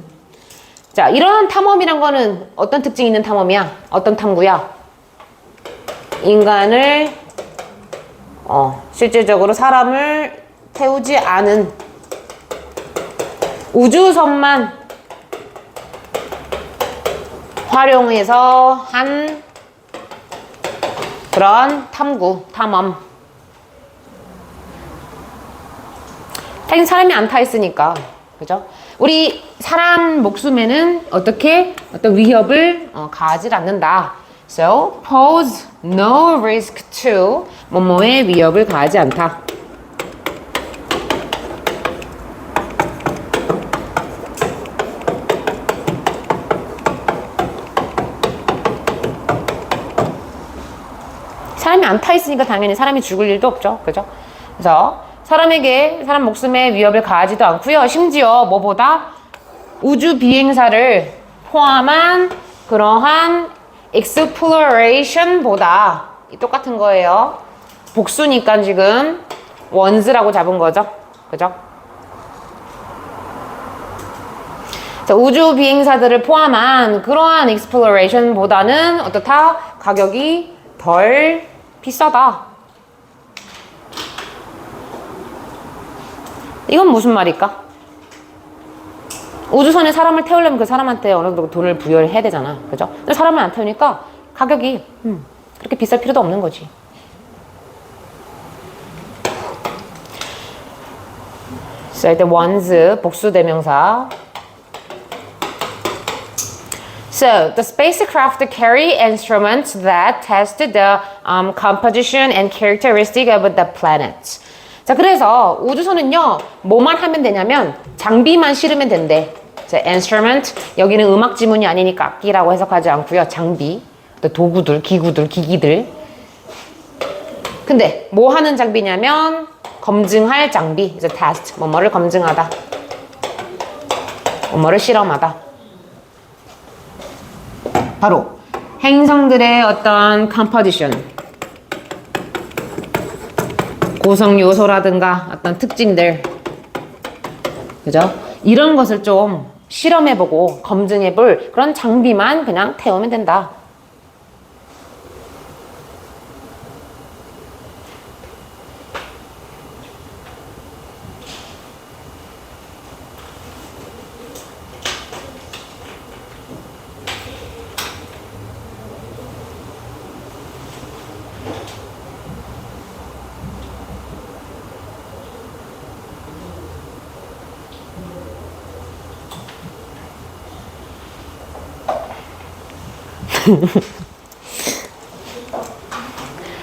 자, 이러한 탐험이란 거는 어떤 특징이 있는 탐험이야? 어떤 탐구야? 인간을, 실질적으로 사람을 태우지 않은 우주선만 활용해서 한 그런 탐험. 당연히 사람이 안 타 있으니까, 그죠? 우리 사람 목숨에는 어떤 위협을 가하지 않는다. So, pose no risk to 뭐뭐의 위협을 가하지 않다. 사람이 안 타 있으니까 당연히 사람이 죽을 일도 없죠. 그죠? 그래서 사람 목숨에 위협을 가하지도 않고요. 심지어 뭐보다 우주 비행사를 포함한 그러한 exploration보다 똑같은 거예요. 복수니까 지금 ones라고 잡은 거죠. 그죠? 자, 우주 비행사들을 포함한 그러한 exploration보다는 어떻다? 가격이 덜 비싸다. 이건 무슨 말일까? 우주선에 사람을 태우려면 그 사람한테 어느 정도 돈을 부여를 해야 되잖아. 그죠? 근데 사람을 안 태우니까 가격이 그렇게 비쌀 필요도 없는 거지. 자, 일단 ones 복수 대명사. So, the spacecraft carry instruments that test the composition and characteristic of the planet. 자, 그래서 우주선은요, 뭐만 하면 되냐면 장비만 실으면 된대. 자, instrument, 여기는 음악 지문이 아니니까 악기라고 해석하지 않고요. 장비, 또 도구들, 기구들, 기기들. 근데 뭐 하는 장비냐면 검증할 장비, 이제 test, 뭐뭐를 검증하다. 뭐를 실험하다. 바로 행성들의 어떤 컴포지션, 구성 요소라든가 어떤 특징들, 그죠? 이런 것을 좀 실험해보고 검증해볼 그런 장비만 그냥 태우면 된다.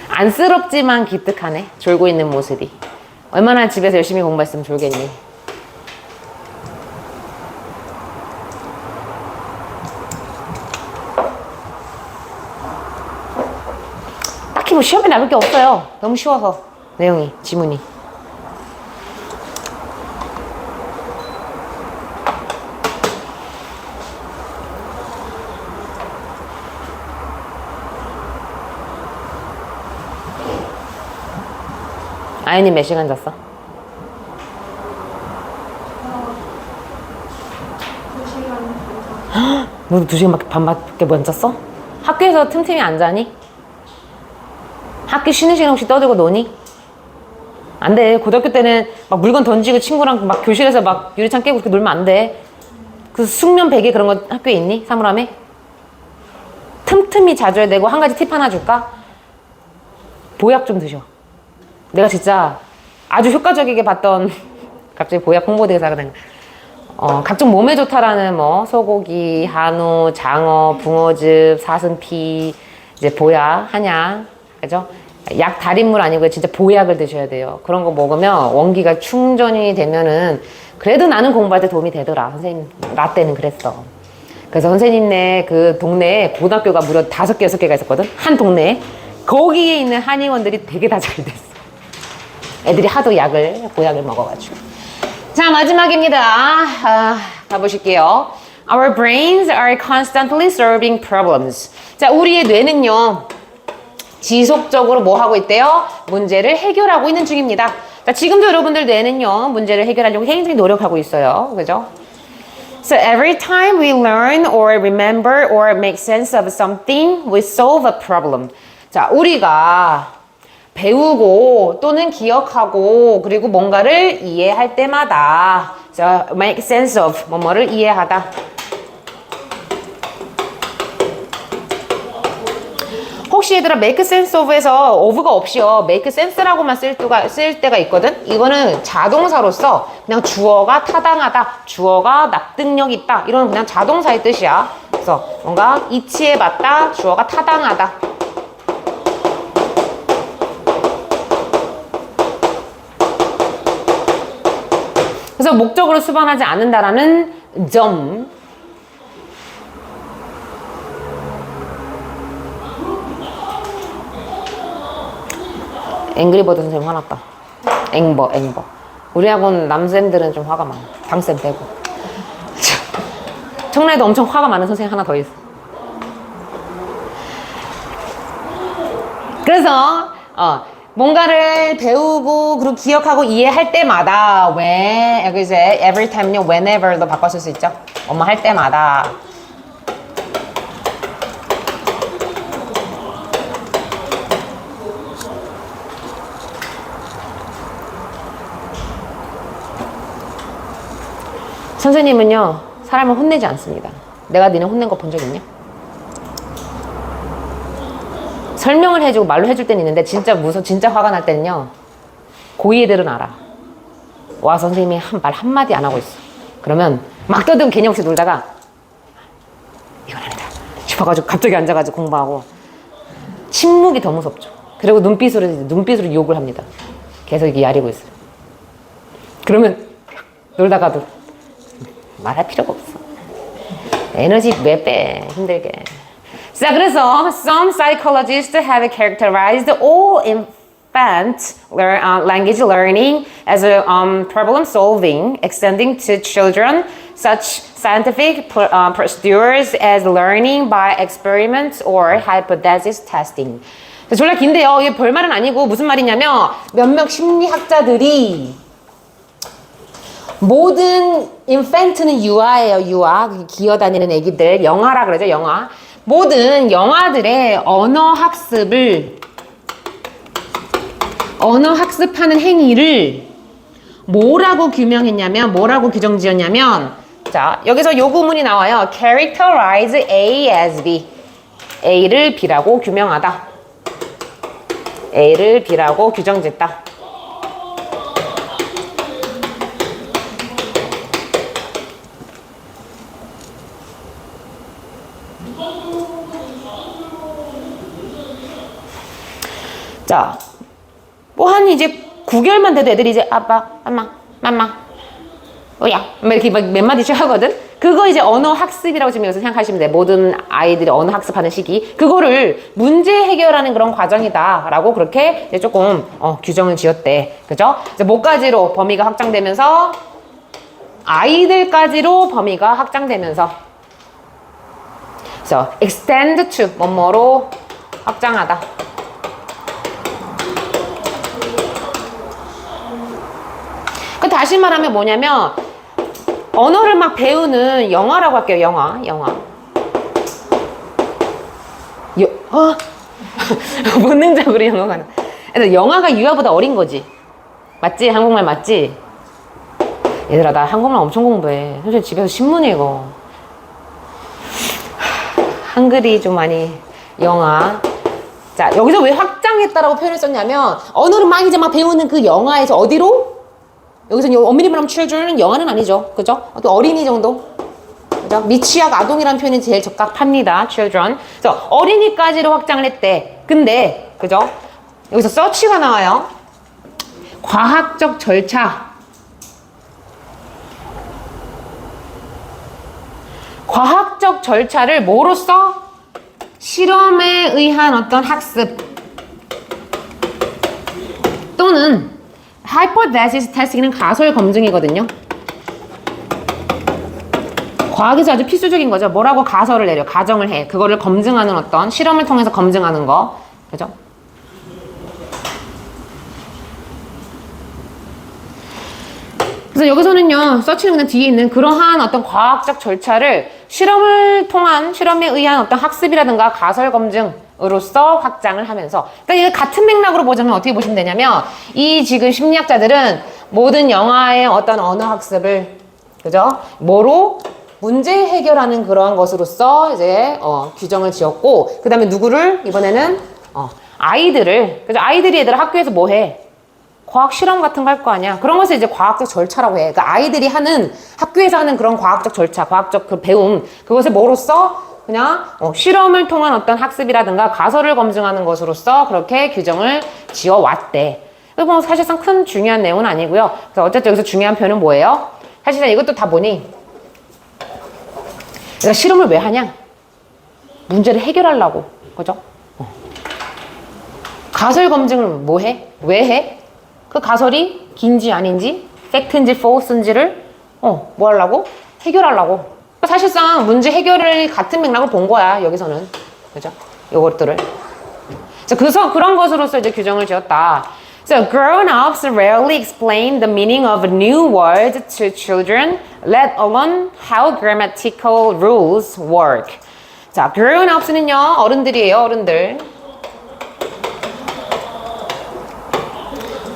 안쓰럽지만 기특하네. 졸고 있는 모습이. 얼마나 집에서 열심히 공부했으면 졸겠니. 딱히 뭐 시험에 남을 게 없어요. 너무 쉬워서 내용이, 지문이. 아연이 몇 시간 잤어?
2시간
너도 2시간 반밖에 못 잤어? 학교에서 틈틈이 안 자니? 학교 쉬는 시간 혹시 떠들고 노니? 안 돼. 고등학교 때는 막 물건 던지고 친구랑 막 교실에서 막 유리창 깨고 그렇게 놀면 안 돼. 그 숙면 베개 그런 거 학교에 있니? 사물함에? 틈틈이 자줘야 되고. 한 가지 팁 하나 줄까? 보약 좀 드셔. 내가 진짜 아주 효과적이게 봤던 갑자기 보약 홍보대사가 된 각종 몸에 좋다라는 뭐 소고기, 한우, 장어, 붕어즙, 사슴피, 이제 보약, 한약, 그죠? 약 달인물 아니고 진짜 보약을 드셔야 돼요. 그런 거 먹으면 원기가 충전이 되면은 그래도 나는 공부할 때 도움이 되더라. 선생님 나 때는 그랬어. 그래서 선생님네 그 동네에 고등학교가 무려 5개, 6개가 있었거든. 한 동네에. 거기에 있는 한의원들이 되게 다 잘 됐어. 애들이 하도 보약을 먹어가지고. 자, 마지막입니다. 가보실게요. Our brains are constantly solving problems. 자, 우리의 뇌는요, 지속적으로 뭐 하고 있대요? 문제를 해결하고 있는 중입니다. 자, 지금도 여러분들 뇌는요, 문제를 해결하려고 굉장히 노력하고 있어요. 그죠? So every time we learn or remember or make sense of something, we solve a problem. 자, 우리가 배우고 또는 기억하고 그리고 뭔가를 이해할 때마다 so make sense of 뭐뭐를 이해하다. 혹시 얘들아 make sense of에서 of가 없이요 make sense라고만 쓸 때가 있거든. 이거는 자동사로서 그냥 주어가 타당하다, 주어가 납득력 있다 이런 그냥 자동사의 뜻이야. 그래서 뭔가 이치에 맞다, 주어가 타당하다. 그래서 목적으로 수반하지 않는다라는 점. 앵그리버드 선생님 화났다. 앵버. 우리 학원 남쌤들은 좀 화가 많아. 방쌤 빼고. 청라에도 엄청 화가 많은 선생님 하나 더 있어. 그래서 뭔가를 배우고 그리고 기억하고 이해할 때마다 여기 이제 every time요 whenever도 바꿔 쓸 수 있죠. 엄마 할 때마다. 선생님은요 사람을 혼내지 않습니다. 내가 니네 혼낸 거 본 적 있냐? 설명을 해주고 말로 해줄 때는 있는데 진짜 화가 날 때는요 고2 애들은 알아. 와 선생님이 말 한마디 안 하고 있어. 그러면 막 떠들고 개념 없이 놀다가 이건 아니다 싶어가지고 갑자기 앉아가지고 공부하고. 침묵이 더 무섭죠. 그리고 눈빛으로 욕을 합니다. 계속 이렇게 야리고 있어요. 그러면 놀다가도 말할 필요가 없어. 에너지 왜 빼? 힘들게. 자, 그래서 some psychologists have characterized all infant language learning as a problem solving, extending to children such scientific procedures as learning by experiments or hypothesis testing. 졸라 긴데요. 이게 별말은 아니고 무슨 말이냐면 몇몇 심리학자들이 모든 infant는 유아예요. 유아. 기어다니는 애기들. 영아라 그러죠. 영아. 모든 영아들의 언어 학습하는 행위를 뭐라고 규명했냐면, 뭐라고 규정 지었냐면, 자, 여기서 요 구문이 나와요. Characterize A as B. A를 B라고 규명하다. A를 B라고 규정짓다. 자, 뭐 한 이제 9개월만 돼도 애들이 이제 아빠, 엄마, 맘마, 뭐야, 이렇게 막 몇 마디씩 하거든. 그거 이제 언어 학습이라고 지금 여기서 생각하시면 돼. 모든 아이들이 언어 학습하는 시기. 그거를 문제 해결하는 그런 과정이다라고 그렇게 이제 조금 규정을 지었대. 그죠? 이제 뭐까지로 범위가 확장되면서 아이들까지로 범위가 확장되면서 그래서 extend to 뭐뭐로 확장하다. 그 다시 말하면 뭐냐면 언어를 막 배우는 영어라고 할게요. 영어. 본능적으로 영어가 나. 그래서 영어가 유아보다 어린 거지. 맞지? 한국말 맞지? 얘들아, 나 한국말 엄청 공부해. 사실 집에서 신문 읽어. 한글이 좀 많이 영어. 자, 여기서 왜 확장했다라고 표현을 썼냐면 언어를 막 이제 막 배우는 그 영어에서 어디로? 여기서 엄밀히 말하면 children은 영아는 아니죠. 그죠? 또 어린이 정도. 그죠? 미취학 아동이라는 표현이 제일 적합합니다. children. 그래서 어린이까지로 확장을 했대. 근데, 그죠? 여기서 search가 나와요. 과학적 절차. 과학적 절차를 뭐로써? 실험에 의한 어떤 학습. 또는 hypothesis testing은 가설 검증이거든요. 과학에서 아주 필수적인 거죠. 뭐라고 가설을 내려, 가정을 해. 그거를 검증하는 어떤 실험을 통해서 검증하는 거. 그죠? 그래서 여기서는요, 서치는 그냥 뒤에 있는 그러한 어떤 과학적 절차를 실험을 통한, 실험에 의한 어떤 학습이라든가 가설 검증으로서 확장을 하면서, 그러니까 이게 같은 맥락으로 보자면 어떻게 보시면 되냐면, 이 지금 심리학자들은 모든 영아의 어떤 언어 학습을, 그죠? 뭐로? 문제 해결하는 그러한 것으로서 이제, 규정을 지었고, 그 다음에 누구를? 이번에는, 아이들을, 그죠? 아이들이 얘들아 학교에서 뭐 해? 과학 실험 같은 거 할 거 아니야. 그런 것을 이제 과학적 절차라고 해. 그러니까 아이들이 하는, 학교에서 하는 그런 과학적 절차, 과학적 그 배움, 그것을 뭐로써? 그냥 실험을 통한 어떤 학습이라든가 가설을 검증하는 것으로서 그렇게 규정을 지어왔대. 그래서 뭐 사실상 큰 중요한 내용은 아니고요. 그래서 어쨌든 여기서 중요한 표현은 뭐예요? 사실상 이것도 다 보니 그러니까 실험을 왜 하냐? 문제를 해결하려고. 그죠? 가설 검증을 뭐 해? 왜 해? 그 가설이 긴지 아닌지, 팩트인지 false인지를 뭐 하려고? 해결하려고. 사실상 문제 해결을 같은 맥락을 본 거야, 여기서는. 그죠? 요것들을. 그래서 그런 것으로서 이제 규정을 지었다. So grown-ups rarely explain the meaning of new words to children, let alone how grammatical rules work. 자, grown-ups는요, 어른들이에요, 어른들.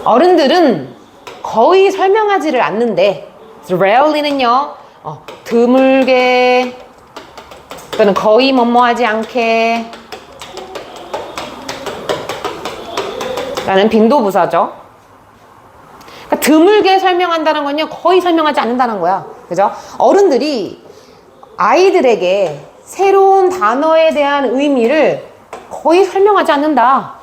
어른들은 거의 설명하지를 않는데, rarely는요, 드물게, 또는 거의 뭐뭐하지 않게, 라는 빈도부사죠. 그러니까 드물게 설명한다는 건요, 거의 설명하지 않는다는 거야. 그죠? 어른들이 아이들에게 새로운 단어에 대한 의미를 거의 설명하지 않는다.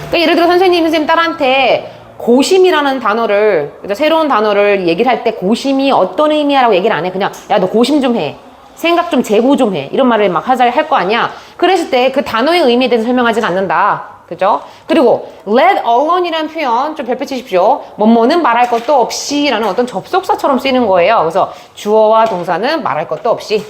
그러니까 예를 들어 선생님 딸한테 고심이라는 단어를, 새로운 단어를 얘기를 할 때 고심이 어떤 의미야라고 얘기를 안 해. 그냥 야, 너 고심 좀 해. 생각 좀 재고 좀 해. 이런 말을 막 할 거 아니야. 그랬을 때 그 단어의 의미에 대해서 설명하지는 않는다. 그죠? 그리고 let alone이라는 표현 좀 별표 치십시오. 뭐뭐는 말할 것도 없이 라는 어떤 접속사처럼 쓰이는 거예요. 그래서 주어와 동사는 말할 것도 없이.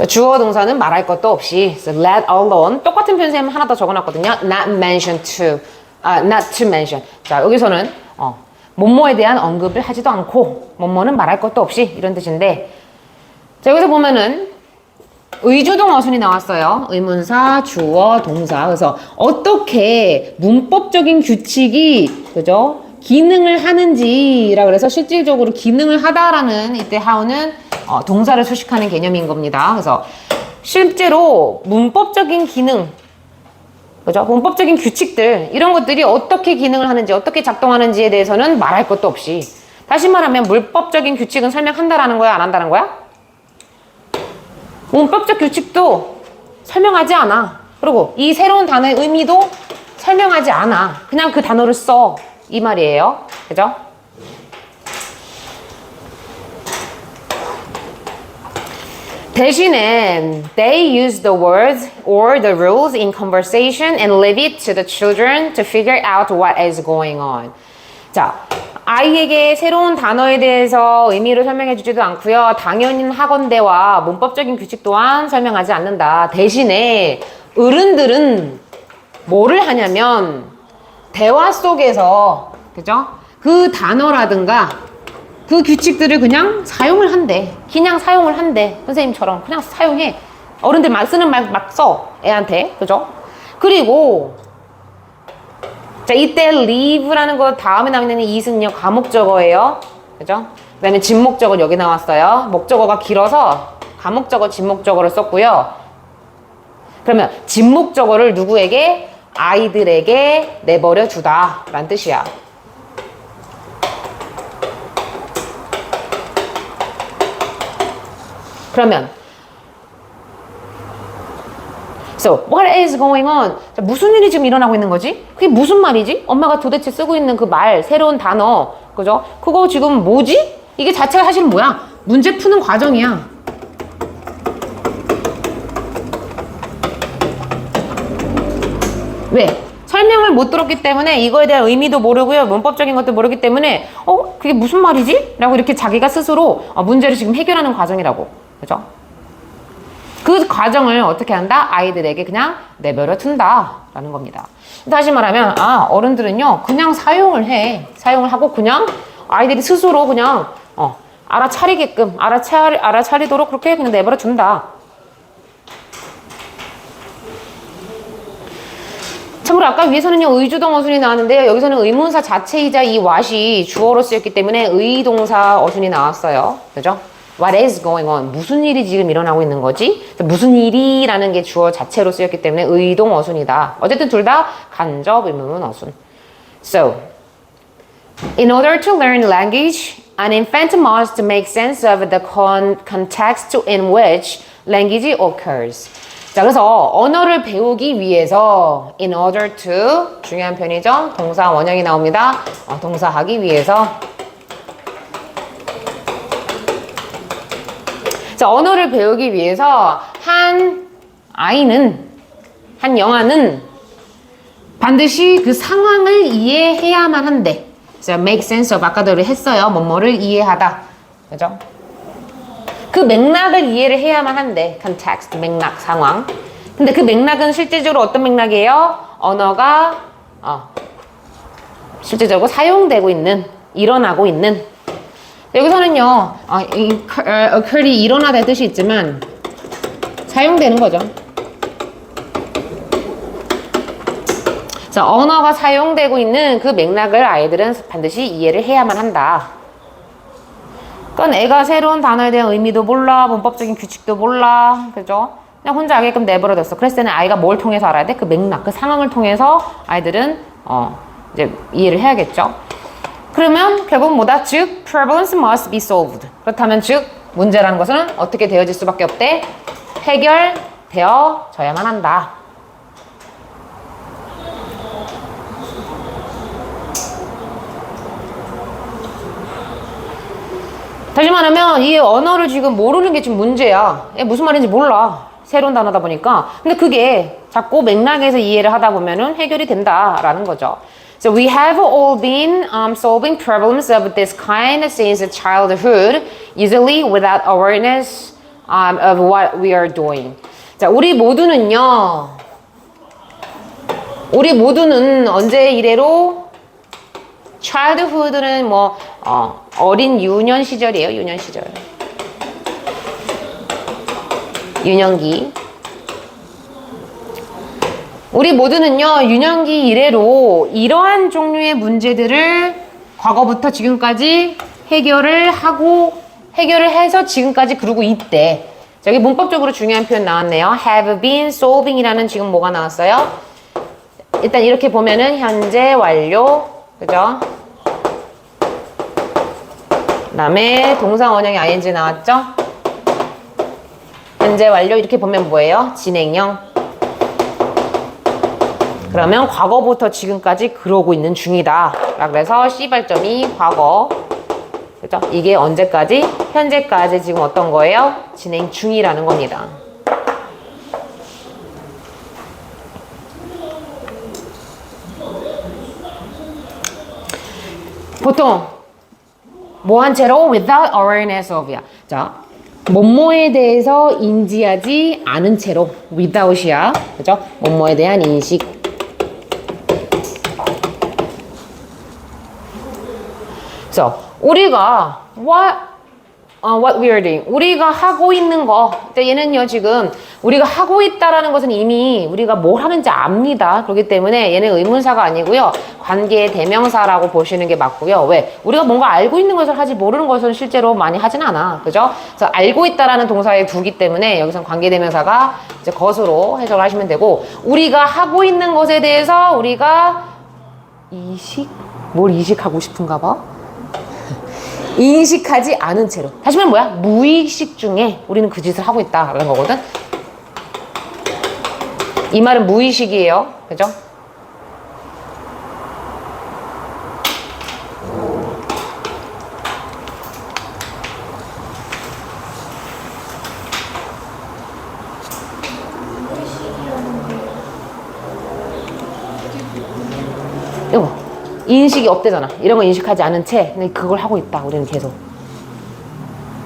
주어 동사는 말할 것도 없이. So let alone. 똑같은 표현 쌤 하나 더 적어놨거든요. Not mention to. not to mention. 자, 여기서는 뭐뭐에 대한 언급을 하지도 않고 뭐뭐는 말할 것도 없이 이런 뜻인데, 자, 여기서 보면은 의주동 어순이 나왔어요. 의문사, 주어, 동사. 그래서 어떻게 문법적인 규칙이, 그죠? 기능을 하는지라 그래서 실질적으로 기능을 하다라는 이때 how는 동사를 수식하는 개념인 겁니다. 그래서 실제로 문법적인 기능, 그죠? 문법적인 규칙들, 이런 것들이 어떻게 기능을 하는지, 어떻게 작동하는지에 대해서는 말할 것도 없이. 다시 말하면 문법적인 규칙은 설명한다라는 거야, 안 한다는 거야? 문법적 규칙도 설명하지 않아. 그리고 이 새로운 단어의 의미도 설명하지 않아. 그냥 그 단어를 써. 이 말이에요. 그죠? 대신에 they use the words or the rules in conversation and leave it to the children to figure out what is going on. 자, 아이에게 새로운 단어에 대해서 의미를 설명해 주지도 않고요. 당연히 학원대와 문법적인 규칙 또한 설명하지 않는다. 대신에 어른들은 뭐를 하냐면 대화 속에서, 그죠? 그 단어라든가 그 규칙들을 그냥 사용을 한대. 그냥 사용을 한대. 선생님처럼 그냥 사용해. 어른들 막 쓰는 말 막 써. 애한테. 그죠? 그리고 자, 이때 leave라는 거 다음에 나오는 이은요 가목적어예요. 그죠? 그 다음에 진목적어 여기 나왔어요. 목적어가 길어서 가목적어, 진목적어를 썼고요. 그러면 진목적어를 누구에게? 아이들에게 내버려 두다 라는 뜻이야. 그러면 So, what is going on? 자, 무슨 일이 지금 일어나고 있는 거지? 그게 무슨 말이지? 엄마가 도대체 쓰고 있는 그 말, 새로운 단어, 그죠? 그거 지금 뭐지? 이게 자체가 사실 뭐야? 문제 푸는 과정이야. 왜? 설명을 못 들었기 때문에 이거에 대한 의미도 모르고요. 문법적인 것도 모르기 때문에 그게 무슨 말이지? 라고 이렇게 자기가 스스로 문제를 지금 해결하는 과정이라고. 그죠? 그 과정을 어떻게 한다? 아이들에게 그냥 내버려 둔다 라는 겁니다. 다시 말하면 어른들은요 그냥 사용을 해. 사용을 하고 그냥 아이들이 스스로 그냥 알아차리게끔 알아차리도록 그렇게 그냥 내버려 둔다. 참고로 아까 위에서는요 의주동 어순이 나왔는데요, 여기서는 의문사 자체이자 이 what이 주어로 쓰였기 때문에 의동사 어순이 나왔어요. 그죠? What is going on? 무슨 일이 지금 일어나고 있는 거지? 무슨 일이라는 게 주어 자체로 쓰였기 때문에 의동 어순이다. 어쨌든 둘 다 간접 의문 어순. So, in order to learn language, an infant must make sense of the context in which language occurs. 자, 그래서 언어를 배우기 위해서 in order to 중요한 편이죠. 동사 원형이 나옵니다. 동사 하기 위해서. 자, 언어를 배우기 위해서 한 영아는 반드시 그 상황을 이해해야만 한대. 그래서 make sense of 아까도 했어요. 뭐뭐를 이해하다. 그죠? 그 맥락을 이해를 해야만 한대. context, 맥락, 상황. 근데 그 맥락은 실제적으로 어떤 맥락이에요? 언어가 실제적으로 사용되고 있는, 일어나고 있는. 여기서는요, occur이 일어나다의 뜻이 있지만 사용되는 거죠. 그래서 언어가 사용되고 있는 그 맥락을 아이들은 반드시 이해를 해야만 한다. 그러니까 애가 새로운 단어에 대한 의미도 몰라, 문법적인 규칙도 몰라, 그죠? 그냥 혼자 알게끔 내버려뒀어. 그랬을 때는 아이가 뭘 통해서 알아야 돼? 그 맥락, 그 상황을 통해서 아이들은 이제 이해를 해야겠죠. 그러면 결국 뭐다? 즉, problems must be solved. 그렇다면 즉, 문제라는 것은 어떻게 되어질 수밖에 없대? 해결되어져야만 한다. 다시 말하면 이 언어를 지금 모르는 게 지금 문제야. 얘 무슨 말인지 몰라. 새로운 단어다 보니까. 근데 그게 자꾸 맥락에서 이해를 하다 보면은 해결이 된다라는 거죠. So we have all been solving problems of this kind since childhood, usually without awareness of what we are doing. 자, 우리 모두는 언제 이래로 childhood는 뭐 어린 유년 시절이에요. 유년 시절. 유년기. 우리 모두는요, 유년기 이래로 이러한 종류의 문제들을 과거부터 지금까지 해결을 해서 지금까지 그러고 있대. 저기 문법적으로 중요한 표현 나왔네요. have been solving 이라는 지금 뭐가 나왔어요? 일단 이렇게 보면은 현재 완료. 그죠? 그 다음에 동사 원형이 ing 나왔죠? 현재 완료 이렇게 보면 뭐예요? 진행형. 그러면 과거부터 지금까지 그러고 있는 중이다. 그래서 C발점이 과거. 그죠? 이게 언제까지? 현재까지 지금 어떤 거예요? 진행 중이라는 겁니다. 보통 뭐 한 채로 without awareness of이야. 자, 뭐뭐에 대해서 인지하지 않은 채로 without이야. 그죠? 뭐뭐에 대한 인식. 그래서 우리가 what we are doing, 우리가 하고 있는 거, 얘는요 지금 우리가 하고 있다라는 것은 이미 우리가 뭘 하는지 압니다. 그렇기 때문에 얘는 의문사가 아니고요 관계 대명사라고 보시는 게 맞고요. 왜? 우리가 뭔가 알고 있는 것을 하지 모르는 것은 실제로 많이 하진 않아. 그죠? 그래서 알고 있다라는 동사에 두기 때문에 여기서 관계 대명사가 이제 것으로 해석을 하시면 되고, 우리가 하고 있는 것에 대해서 우리가 뭘 이식하고 싶은가 봐. 인식하지 않은 채로. 다시 말하면 뭐야? 무의식 중에 우리는 그 짓을 하고 있다라는 거거든. 이 말은 무의식이에요. 그죠? 이거 인식이 없대잖아. 이런 거 인식하지 않은 채 근데 그걸 하고 있다. 우리는 계속.